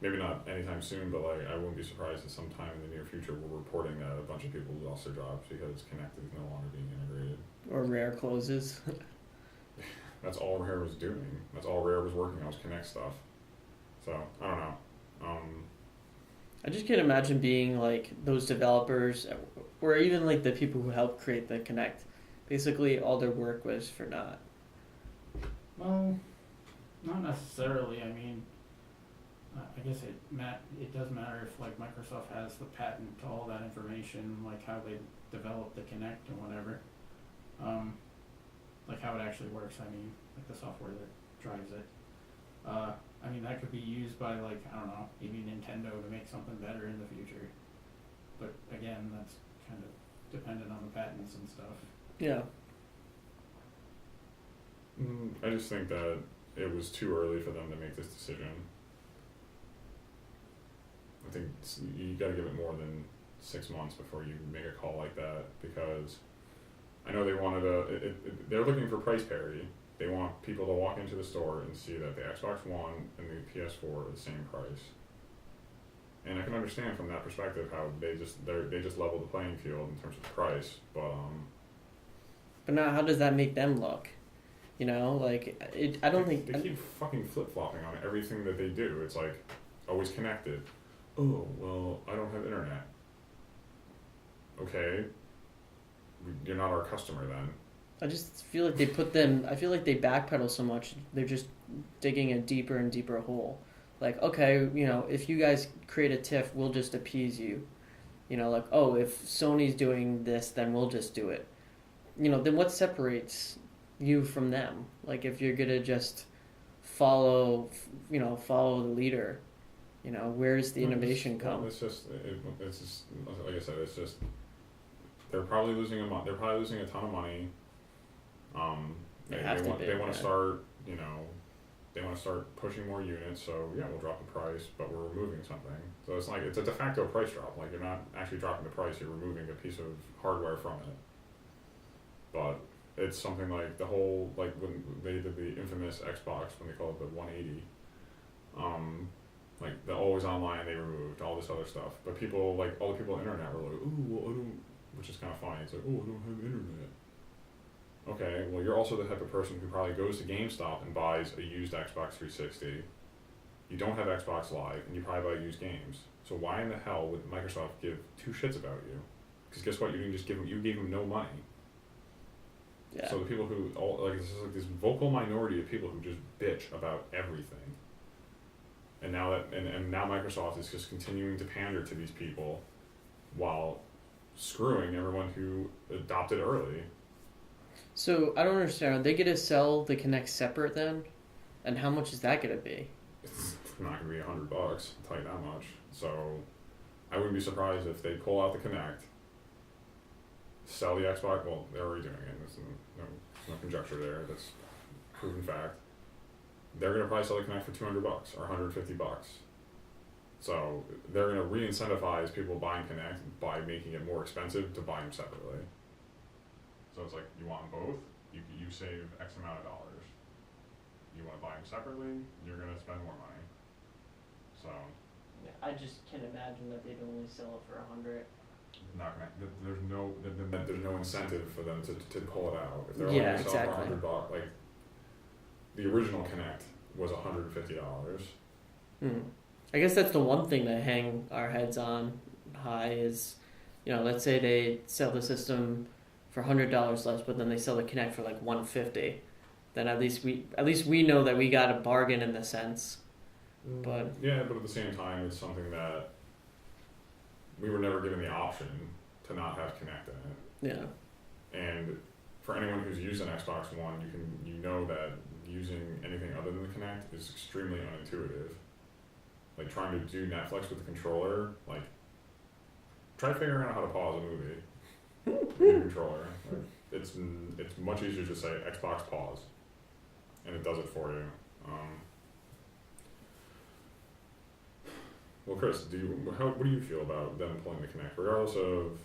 maybe not anytime soon, but like, I wouldn't be surprised if sometime in the near future we're reporting that a bunch of people lost their jobs because Connect is no longer being integrated. Or Rare closes. That's all Rare was doing. That's all Rare was working on was Connect stuff. So, I don't know. I just can't imagine being like those developers, or even like the people who helped create the Connect. Basically, all their work was for naught. Well, not necessarily. I mean, I guess it does matter if like Microsoft has the patent to all that information, like how they develop the Kinect and whatever. Like how it actually works. I mean, like the software that drives it. I mean, that could be used by like, I don't know, maybe Nintendo to make something better in the future. But again, that's kind of dependent on the patents and stuff. Yeah. I just think that it was too early for them to make this decision. I think you got to give it more than 6 months before you make a call like that, because I know they wanted they're looking for price parity. They want people to walk into the store and see that the Xbox One and the PS4 are the same price. And I can understand from that perspective how they just level the playing field in terms of price, But now, how does that make them look? You know, like I don't think they keep fucking flip flopping on everything that they do. It's like always connected. Oh well, I don't have internet. Okay, you're not our customer then. I just feel like I feel like they backpedal so much. They're just digging a deeper and deeper hole. Like, okay, you know, if you guys create a TIFF, we'll just appease you. You know, like, oh, if Sony's doing this, then we'll just do it. You know, then what separates you from them? Like, if you're gonna just follow the leader, you know, where's the innovation come? It's just like I said, it's just they're probably losing a ton of money. They want to start, you know, they want to start pushing more units. So yeah, we'll drop the price, but we're removing something. So it's like it's a de facto price drop. Like, you're not actually dropping the price; you're removing a piece of hardware from it. But it's something like the whole, like when they did the infamous Xbox, when they called it the 180, like the always online, they removed all this other stuff. But people, like all the people on the internet were like, "Ooh, well, I don't," which is kind of funny. It's like, "Oh, I don't have internet." Okay, well, you're also the type of person who probably goes to GameStop and buys a used Xbox 360. You don't have Xbox Live, and you probably buy used games. So why in the hell would Microsoft give two shits about you? Because guess what? You didn't just give them. You gave them no money. Yeah. So the people who this vocal minority of people who just bitch about everything. And now now Microsoft is just continuing to pander to these people, while screwing everyone who adopted early. So I don't understand. Are they going to sell the Kinect separate then? And how much is that going to be? It's not going to be $100. I'll tell you that much. So I wouldn't be surprised if they pull out the Kinect, sell the Xbox. Well, they're already doing it. There's no conjecture there. That's proven fact. They're going to probably sell the Kinect for $200 or $150. So they're going to re-incentivize people buying Kinect by making it more expensive to buy them separately. So it's like, you want them both, you save X amount of dollars. You want to buy them separately, you're going to spend more money. So I just can't imagine that they'd only sell it for $100. Not gonna. There's no incentive for them to pull it out. If they're Yeah, only selling for $100, like the original Kinect was $150. I guess that's the one thing to hang our heads on high is, you know, let's say they sell the system for $100 less, but then they sell the Kinect for like $150, then at least we know that we got a bargain in the sense. But yeah, but at the same time, it's something that we were never given the option to not have Kinect in it. Yeah. And for anyone who's used an Xbox One, you know that using anything other than the Kinect is extremely unintuitive. Like trying to do Netflix with the controller, like try figuring out how to pause a movie with the controller. Like, it's much easier to say Xbox pause, and it does it for you. Well, Chris, what do you feel about them pulling the Kinect, regardless of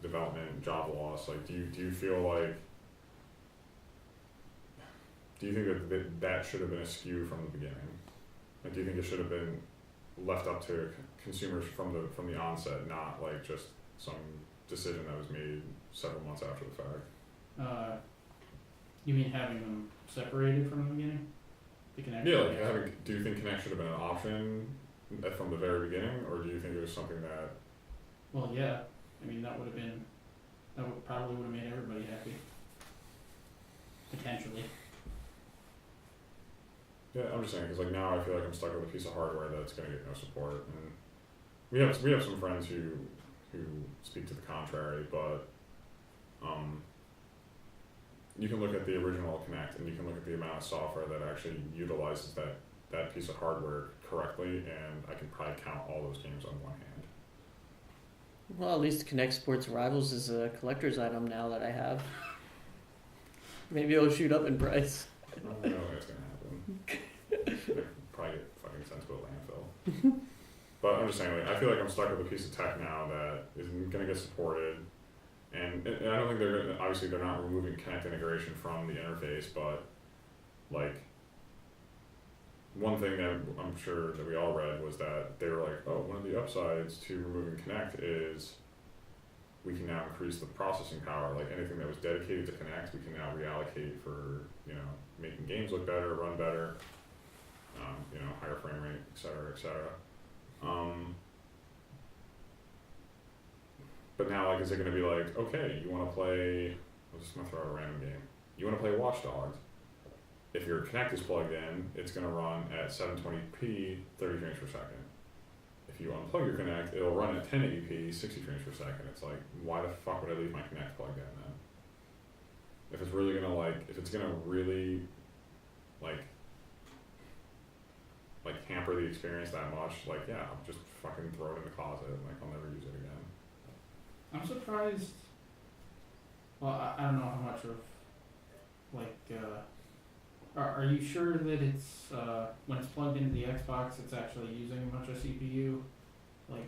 development, job loss? Like, do you feel like, do you think that should have been a skew from the beginning? Like, do you think it should have been left up to consumers from the onset, not like just some decision that was made several months after the fact? You mean having them separated from the beginning? The Kinect? Yeah, like do you think Kinect should have been an option from the very beginning, or do you think it was something that? Well, yeah. I mean, that probably would have made everybody happy. Potentially. Yeah, I'm just saying, because like now I feel like I'm stuck with a piece of hardware that's going to get no support, and we have some friends who speak to the contrary, but you can look at the original Kinect and you can look at the amount of software that actually utilizes that piece of hardware correctly, and I can probably count all those games on one hand. Well, at least Kinect Sports Rivals is a collector's item now that I have. Maybe it'll shoot up in price. I don't think that's going to happen. They'll probably get fucking sent to a landfill. But I'm just saying, like, I feel like I'm stuck with a piece of tech now that isn't going to get supported. And I don't think they're not removing Kinect integration from the interface, but like, one thing that I'm sure that we all read was that they were like, oh, one of the upsides to removing Kinect is we can now increase the processing power. Like anything that was dedicated to Kinect, we can now reallocate for, making games look better, run better, higher frame rate, et cetera, et cetera. But now, like, is it going to be like, okay, you want to play, I'm just going to throw out a random game. You want to play Watch Dogs. If your Kinect is plugged in, it's going to run at 720p, 30 frames per second. If you unplug your Kinect, it'll run at 1080p, 60 frames per second. It's like, why the fuck would I leave my Kinect plugged in then? If it's really going to really, hamper the experience that much, like, yeah, I'll just fucking throw it in the closet. Like, I'll never use it again. I'm surprised. Well, I don't know how much of, are you sure that it's, when it's plugged into the Xbox, it's actually using a bunch of CPU?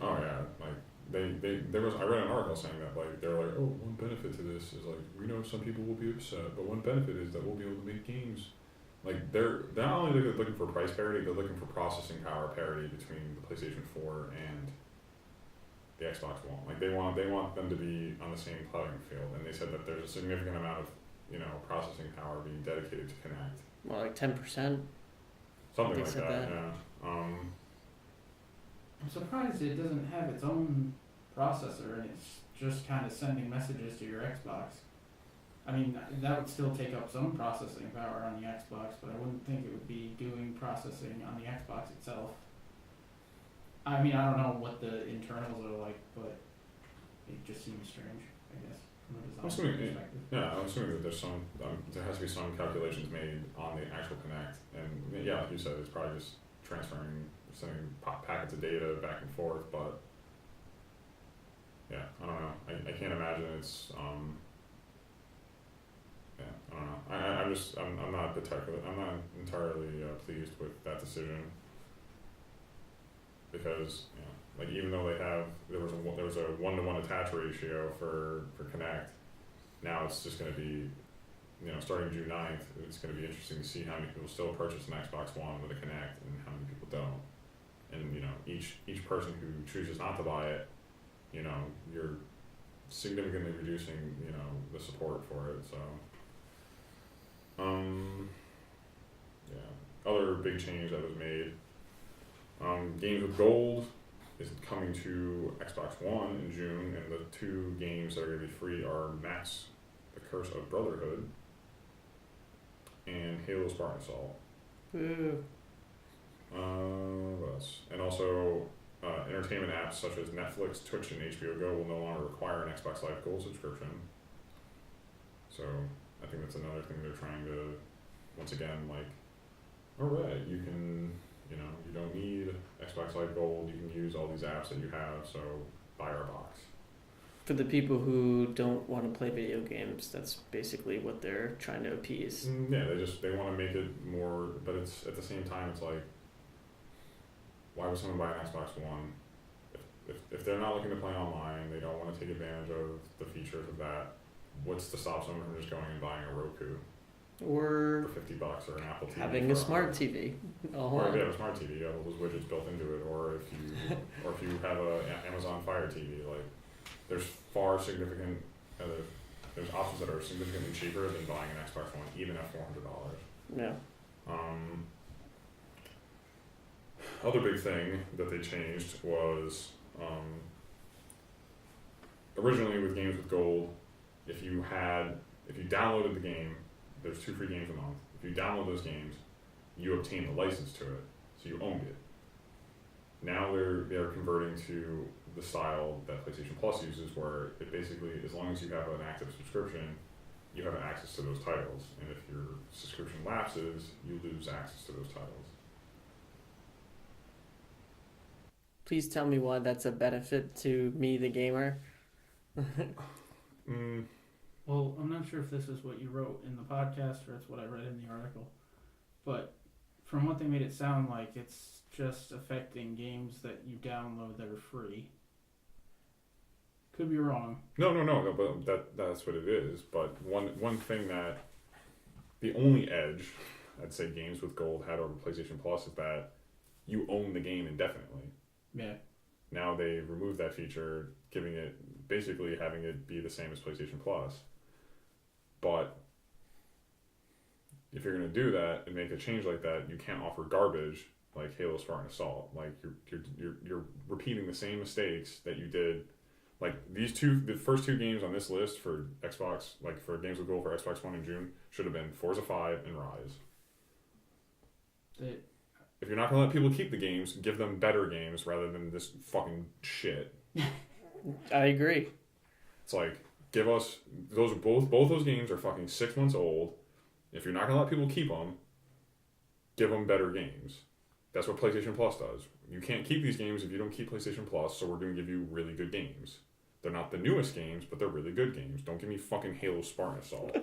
Oh yeah, I read an article saying that, like, they're like, oh, one benefit to this is, like, we know some people will be upset, but one benefit is that we'll be able to make games. Like, they're not only looking for price parity, they're looking for processing power parity between the PlayStation 4 and the Xbox One. Like, they want them to be on the same playing field, and they said that there's a significant amount of processing power being dedicated to Kinect. Well, like 10%. Something like that. Yeah. I'm surprised it doesn't have its own processor and it's just kind of sending messages to your Xbox. I mean, that would still take up some processing power on the Xbox, but I wouldn't think it would be doing processing on the Xbox itself. I mean, I don't know what the internals are like, but it just seems strange, I guess, from a design perspective. Yeah, I'm assuming that there's there has to be some calculations made on the actual Kinect, and yeah, like you said, it's probably just sending packets of data back and forth, but yeah, I don't know. I can't imagine it's, I don't know. I'm not entirely pleased with that decision, because like, even though there was a 1-to-1 attach ratio for Kinect, now it's just going to be, starting June 9th, it's going to be interesting to see how many people still purchase an Xbox One with a Kinect and how many people don't. And each person who chooses not to buy it, you're significantly reducing the support for it. So other big change that was made, Games with Gold is coming to Xbox One in June, and the 2 games that are going to be free are Max The Curse of Brotherhood, and Halo Spartan Assault. Ooh. What else? And also, entertainment apps such as Netflix, Twitch, and HBO Go will no longer require an Xbox Live Gold subscription. So I think that's another thing they're trying to, once again, like, alright, you can, you don't need Xbox Live Gold, you can use all these apps that you have, so buy our box. For the people who don't want to play video games, that's basically what they're trying to appease. Yeah, they want to make it more, but it's at the same time, it's like, why would someone buy an Xbox One? If they're not looking to play online, they don't want to take advantage of the features of that, what's to stop someone from just going and buying a Roku Or for $50 or an Apple TV? having a smart TV. Or if you have a smart TV, you have all those widgets built into it, or if you have a Amazon Fire TV, like, there's significant there's options that are significantly cheaper than buying an Xbox One, even at $400. Yeah. Other big thing that they changed was originally with games with gold, if you downloaded the game, there's 2 free games a month. If you download those games, you obtain the license to it, so you owned it. Now they're converting to the style that PlayStation Plus uses, where it basically, as long as you have an active subscription, you have access to those titles, and if your subscription lapses, you lose access to those titles. Please tell me why that's a benefit to me, the gamer. Well, I'm not sure if this is what you wrote in the podcast or it's what I read in the article, but from what they made it sound like, it's just affecting games that you download that are free. Could be wrong. No, but that's what it is. But one thing that the only edge I'd say games with gold had over PlayStation Plus is that you own the game indefinitely. Yeah. Now they removed that feature, having it be the same as PlayStation Plus. But if you're gonna do that and make a change like that, you can't offer garbage like Halo Spartan Assault. Like you're repeating the same mistakes that you did. Like the first 2 games on this list for Xbox, like for games with gold for Xbox One in June, should have been Forza 5 and Rise. If you're not gonna let people keep the games, give them better games rather than this fucking shit. I agree. It's like, give us both those games are fucking 6 months old. If you're not gonna let people keep them, give them better games. That's what PlayStation Plus does. You can't keep these games if you don't keep PlayStation Plus, so we're gonna give you really good games. They're not the newest games, but they're really good games. Don't give me fucking Halo Spartan Assault.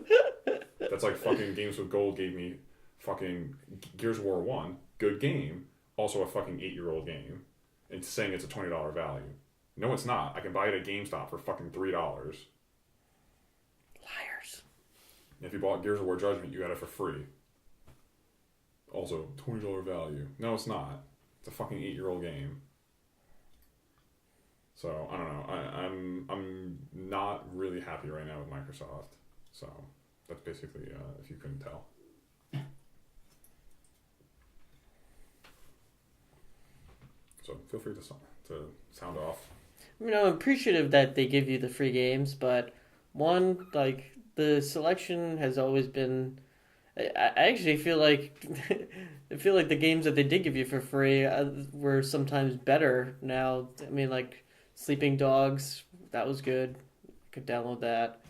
That's like fucking games with gold gave me fucking Gears of War 1, good game, also a fucking 8-year-old game, and saying it's a $20 value. No, it's not. I can buy it at GameStop for fucking $3. Liars. If you bought Gears of War Judgment, you got it for free. Also, $20 value. No, it's not. It's a fucking 8-year-old game. So, I don't know. I'm not really happy right now with Microsoft. So, that's basically, if you couldn't tell. So, feel free to sound off. I mean, I'm appreciative that they give you the free games, but one, like, the selection has always been... I actually feel like the games that they did give you for free were sometimes better now. I mean, like Sleeping Dogs, that was good. Could download that.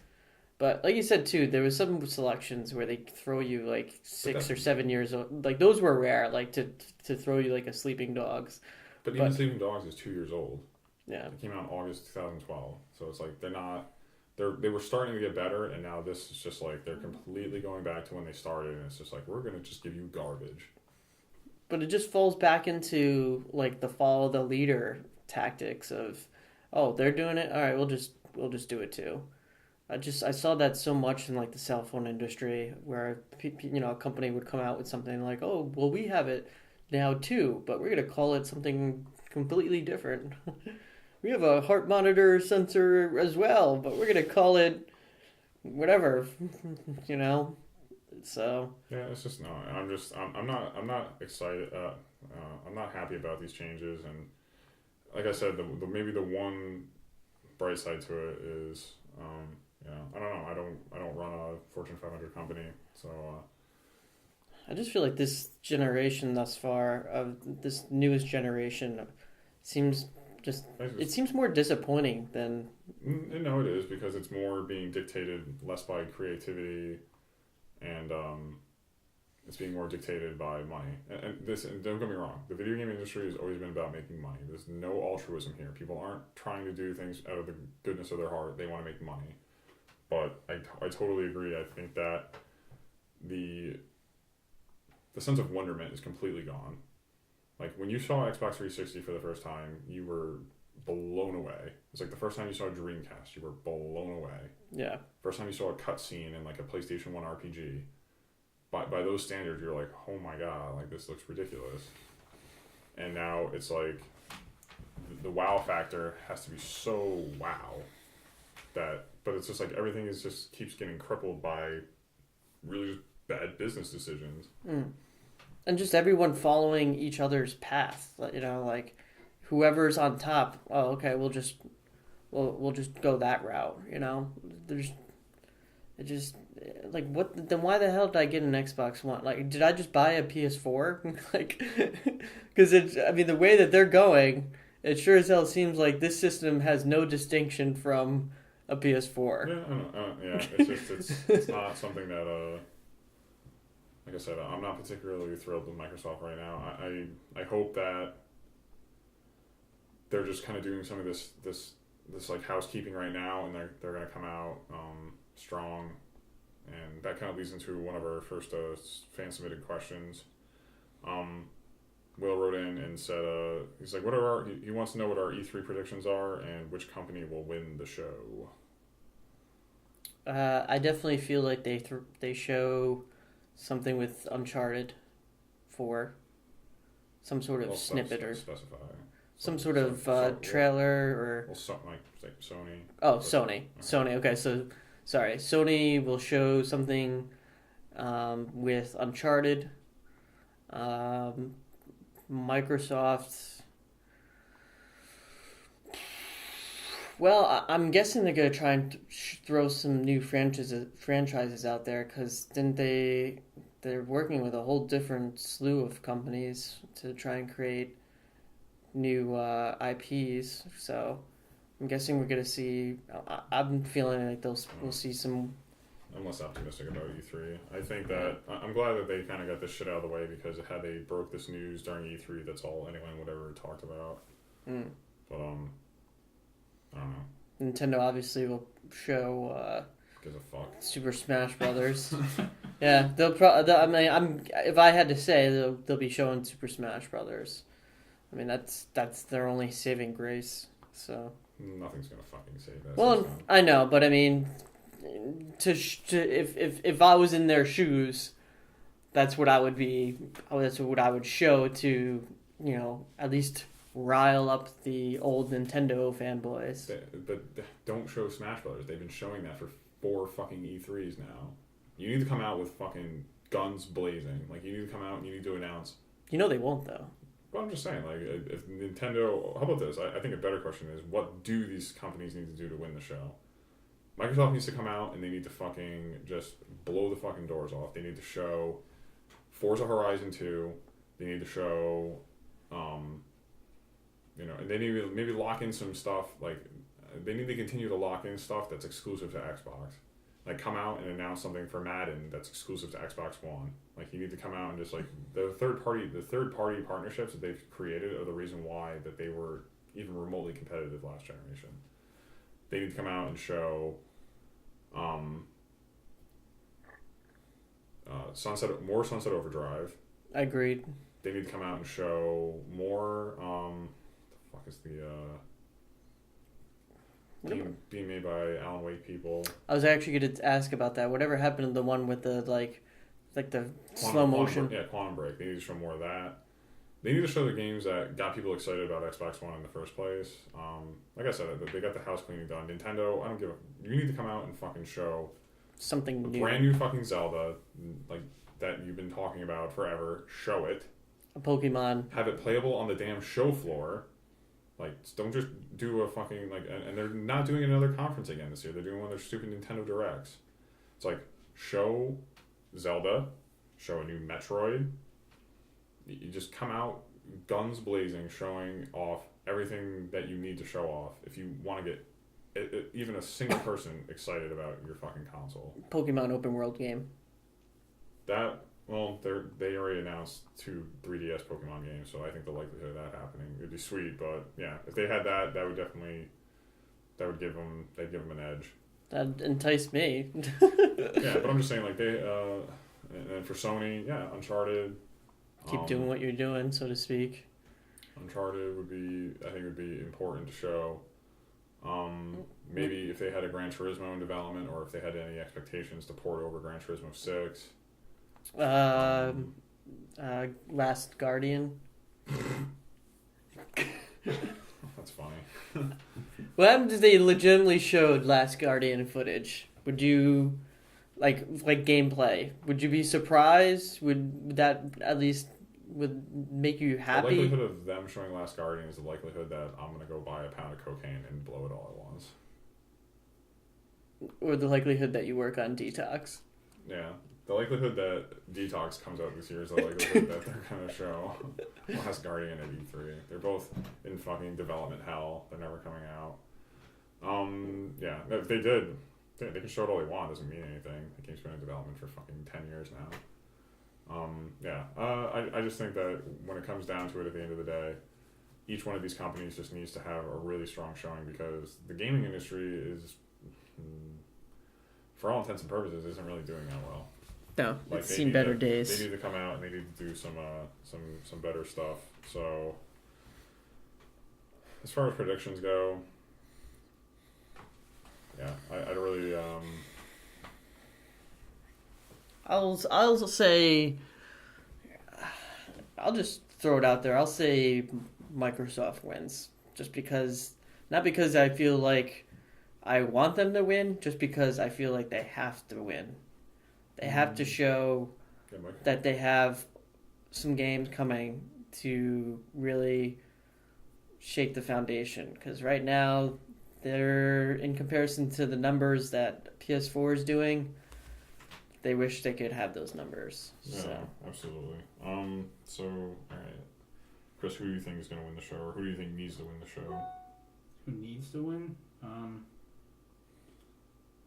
But like you said too, there was some selections where they throw you like 6 or 7 years old. Like those were rare. Like to throw you like a Sleeping Dogs. But even Sleeping Dogs is 2 years old. Yeah, it came out in August 2012. So it's like they're not. They were starting to get better, and now this is just like they're completely going back to when they started, and it's just like, we're going to just give you garbage. But it just falls back into like the follow the leader tactics of, oh, they're doing it, all right, we'll just do it too. I saw that so much in like the cell phone industry where a company would come out with something like, oh, well, we have it now too, but we're going to call it something completely different. We have a heart monitor sensor as well, but we're gonna call it whatever, So yeah, it's just no. I'm not excited. I'm not happy about these changes, and like I said, maybe the one bright side to it is I don't know. I don't run a Fortune 500 company, so. I just feel like this generation thus far of this newest generation seems it seems more disappointing than. No, it is because it's more being dictated less by creativity, and it's being more dictated by money. And don't get me wrong, the video game industry has always been about making money. There's no altruism here. People aren't trying to do things out of the goodness of their heart. They want to make money. But I totally agree. I think that the sense of wonderment is completely gone. Like, when you saw Xbox 360 for the first time, you were blown away. It's like the first time you saw a Dreamcast, you were blown away. Yeah. First time you saw a cutscene in, like, a PlayStation 1 RPG, by those standards, you're like, oh my god, like, this looks ridiculous. And now it's like, the wow factor has to be so wow that, but it's just like everything is just keeps getting crippled by really bad business decisions. And just everyone following each other's path, like whoever's on top. Oh, okay, we'll just go that route. It just like what? Then why the hell did I get an Xbox One? Like, did I just buy a PS4? Like, because the way that they're going, it sure as hell seems like this system has no distinction from a PS4. Yeah, I know. Yeah, it's just it's not something that like I said, I'm not particularly thrilled with Microsoft right now. I hope that they're just kind of doing some of this like housekeeping right now, and they're going to come out strong, and that kind of leads into one of our first fan submitted questions. Will wrote in and said he's like, he wants to know what our E3 predictions are and which company will win the show. I definitely feel like they show something with Uncharted 4, some sort of snippet or specify some sort of trailer or. Well, like Sony. Oh, Sony. Sony. Okay, so sorry, Sony will show something with Uncharted. Microsoft. Well, I'm guessing they're gonna try and throw some new franchises out there, because they're working with a whole different slew of companies to try and create new IPs. So I'm guessing we're gonna see. I'm feeling like we'll see some. I'm less optimistic about E3. I think that I'm glad that they kind of got this shit out of the way, because had they broke this news during E3, that's all anyone would ever talked about. But I don't know. Nintendo obviously will show Gives a fuck. Super Smash Brothers. Yeah, if I had to say, they'll be showing Super Smash Brothers. I mean, that's their only saving grace. So nothing's gonna fucking save that. Well, system. I know, but I mean, if I was in their shoes, that's what I would be. That's what I would show to, at least rile up the old Nintendo fanboys. But don't show Smash Brothers. They've been showing that for 4 fucking E3s now. You need to come out with fucking guns blazing. Like, you need to come out and you need to announce. They won't, though. Well, I'm just saying, like, if Nintendo... How about this? I think a better question is, what do these companies need to do to win the show? Microsoft needs to come out and they need to fucking just blow the fucking doors off. They need to show Forza Horizon 2. They need to show... and they need to maybe lock in some stuff, like, they need to continue to lock in stuff that's exclusive to Xbox. Like, come out and announce something for Madden that's exclusive to Xbox One. Like, you need to come out and just, like, the third party partnerships that they've created are the reason why that they were even remotely competitive last generation. They need to come out and show more Sunset Overdrive. Agreed. They need to come out and show more the fuck is the being made by Alan Wake people. I was actually going to ask about that. Whatever happened to the one with the like the slow motion? Quantum Break. They need to show more of that. They need to show the games that got people excited about Xbox One in the first place. Like I said, they got the house cleaning done. Nintendo, I don't give a... You need to come out and fucking show something new. Brand new fucking Zelda, like, that you've been talking about forever. Show it. A Pokemon. Have it playable on the damn show floor. Like, don't just do a fucking, like, and they're not doing another conference again this year. They're doing one of their stupid Nintendo Directs. It's like, show Zelda, show a new Metroid. You just come out guns blazing, showing off everything that you need to show off if you want to get even a single person excited about your fucking console. Pokemon open world game. They already announced 2 3DS Pokemon games, so I think the likelihood of that happening would be sweet. But yeah, if they had that would definitely they'd give them an edge. That enticed me. Yeah, but I'm just saying, like, they and for Sony, yeah, Uncharted. Keep doing what you're doing, so to speak. Uncharted would be important to show. Maybe if they had a Gran Turismo in development, or if they had any expectations to port over Gran Turismo 6. Last Guardian. That's funny. What happened is they legitimately showed Last Guardian footage. Would you like gameplay? Would you be surprised? Would that at least would make you happy? The likelihood of them showing Last Guardian is the likelihood that I'm gonna go buy a pound of cocaine and blow it all at once. Or the likelihood that you work on Detox. Yeah. The likelihood that Detox comes out this year is the likelihood that they're going to show Last Guardian at E3. They're both in fucking development hell. They're never coming out. Yeah, if they did, they can show it all they want. It doesn't mean anything. The game's been in development for fucking 10 years now. I just think that when it comes down to it at the end of the day, each one of these companies just needs to have a really strong showing, because the gaming industry is, for all intents and purposes, isn't really doing that well. No, like, it's seen better days. They need to come out and they need to do some better stuff. So, as far as predictions go, yeah, I'd really. I'll say. I'll just throw it out there. I'll say Microsoft wins, just because, not because I feel like I want them to win, just because I feel like they have to win. They have to show that they have some games coming to really shake the foundation. Because right now, they're, in comparison to the numbers that PS4 is doing, they wish they could have those numbers. Yeah, so. Absolutely. So, all right. Chris, who do you think is going to win the show? Or who do you think needs to win the show? Who needs to win?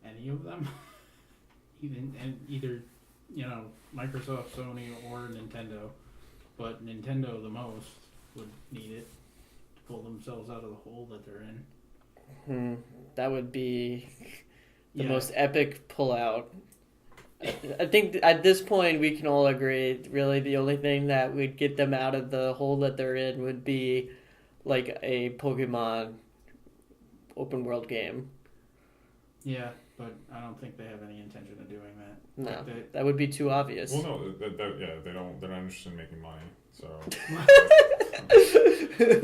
Any of them? Either, Microsoft, Sony, or Nintendo. But Nintendo the most would need it to pull themselves out of the hole that they're in. That would be the most epic pullout. I think at this point we can all agree, really the only thing that would get them out of the hole that they're in would be like a Pokemon open world game. Yeah, but I don't think they have any intention of doing that. No, that would be too obvious. Well, no, they're not interested in making money. So.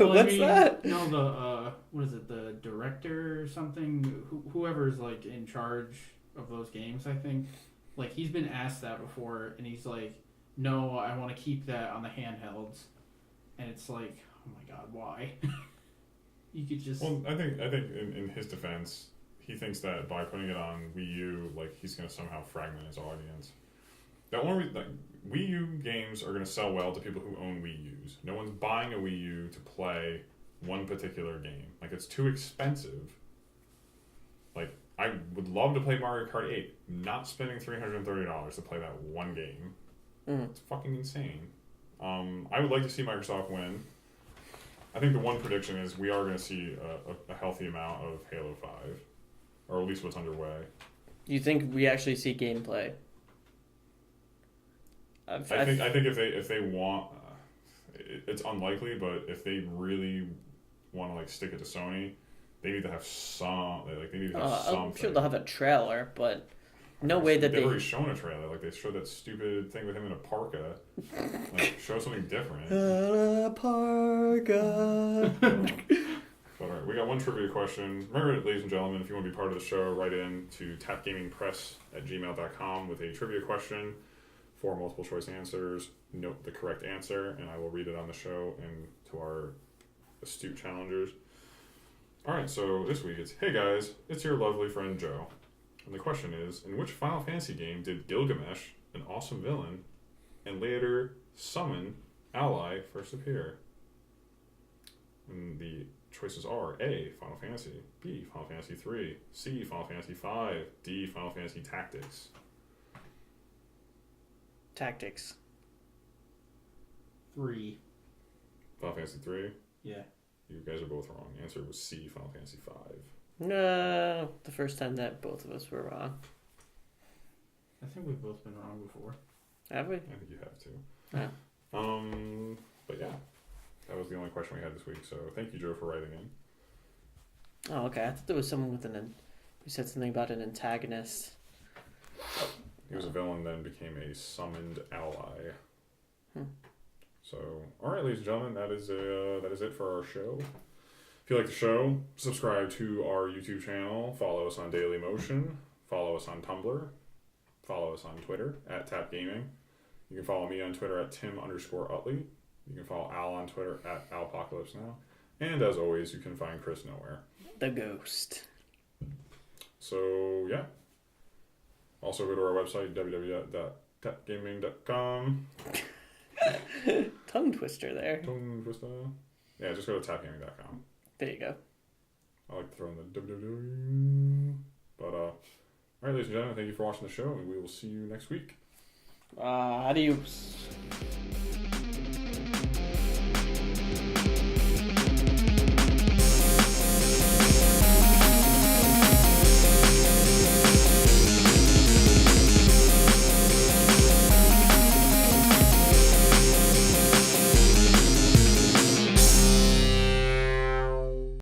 What's that? No, what is it? The director or something? Whoever's like in charge of those games, I think. Like, he's been asked that before, and he's like, "No, I want to keep that on the handhelds." And it's like, oh my god, why? You could just. Well, I think in his defense, he thinks that by putting it on Wii U, like, he's going to somehow fragment his audience. The only Wii U games are going to sell well to people who own Wii U's. No one's buying a Wii U to play one particular game. Like, it's too expensive. Like, I would love to play Mario Kart 8. Not spending $330 to play that one game. It's fucking insane. I would like to see Microsoft win. I think the one prediction is we are going to see a healthy amount of Halo 5. Or at least what's underway. You think we actually see gameplay? I think if they want, it's unlikely, but if they really want to, like, stick it to Sony, they need to have some. They need to have something. I'm sure they'll have a trailer, but no way that they've already shown a trailer. Like, they showed that stupid thing with him in a parka. Like, show something different. A parka. But all right, we got one trivia question. Remember, ladies and gentlemen, if you want to be part of the show, write in to tapgamingpress@gmail.com with a trivia question. 4 multiple choice answers. Note the correct answer, and I will read it on the show and to our astute challengers. Alright, so this week it's, hey guys, it's your lovely friend Joe. And the question is, in which Final Fantasy game did Gilgamesh, an awesome villain, and later summon ally first appear? And the choices are A, Final Fantasy, B, Final Fantasy 3, C, Final Fantasy 5, D, Final Fantasy Tactics. Tactics. 3. Final Fantasy 3? Yeah. You guys are both wrong. The answer was C, Final Fantasy 5. No, the first time that both of us were wrong. I think we've both been wrong before. Have we? I think you have too. Yeah. But yeah, that was the only question we had this week. So thank you, Joe, for writing in. Oh, okay. I thought there was someone with you said something about an antagonist. He was a villain, then became a summoned ally. So, all right, ladies and gentlemen, that is it for our show. If you like the show, subscribe to our YouTube channel. Follow us on Daily Motion. Follow us on Tumblr. Follow us on Twitter at Tap Gaming. You can follow me on Twitter at Tim_Utley. You can follow Al on Twitter at AlPocalypseNow. And as always, you can find Chris nowhere. The ghost. So, yeah. Also, go to our website, www.tapgaming.com. Tongue twister there. Tongue twister. Yeah, just go to tapgaming.com. There you go. I like to throw in the www. But, all right, ladies and gentlemen, thank you for watching the show, and we will see you next week. Adios.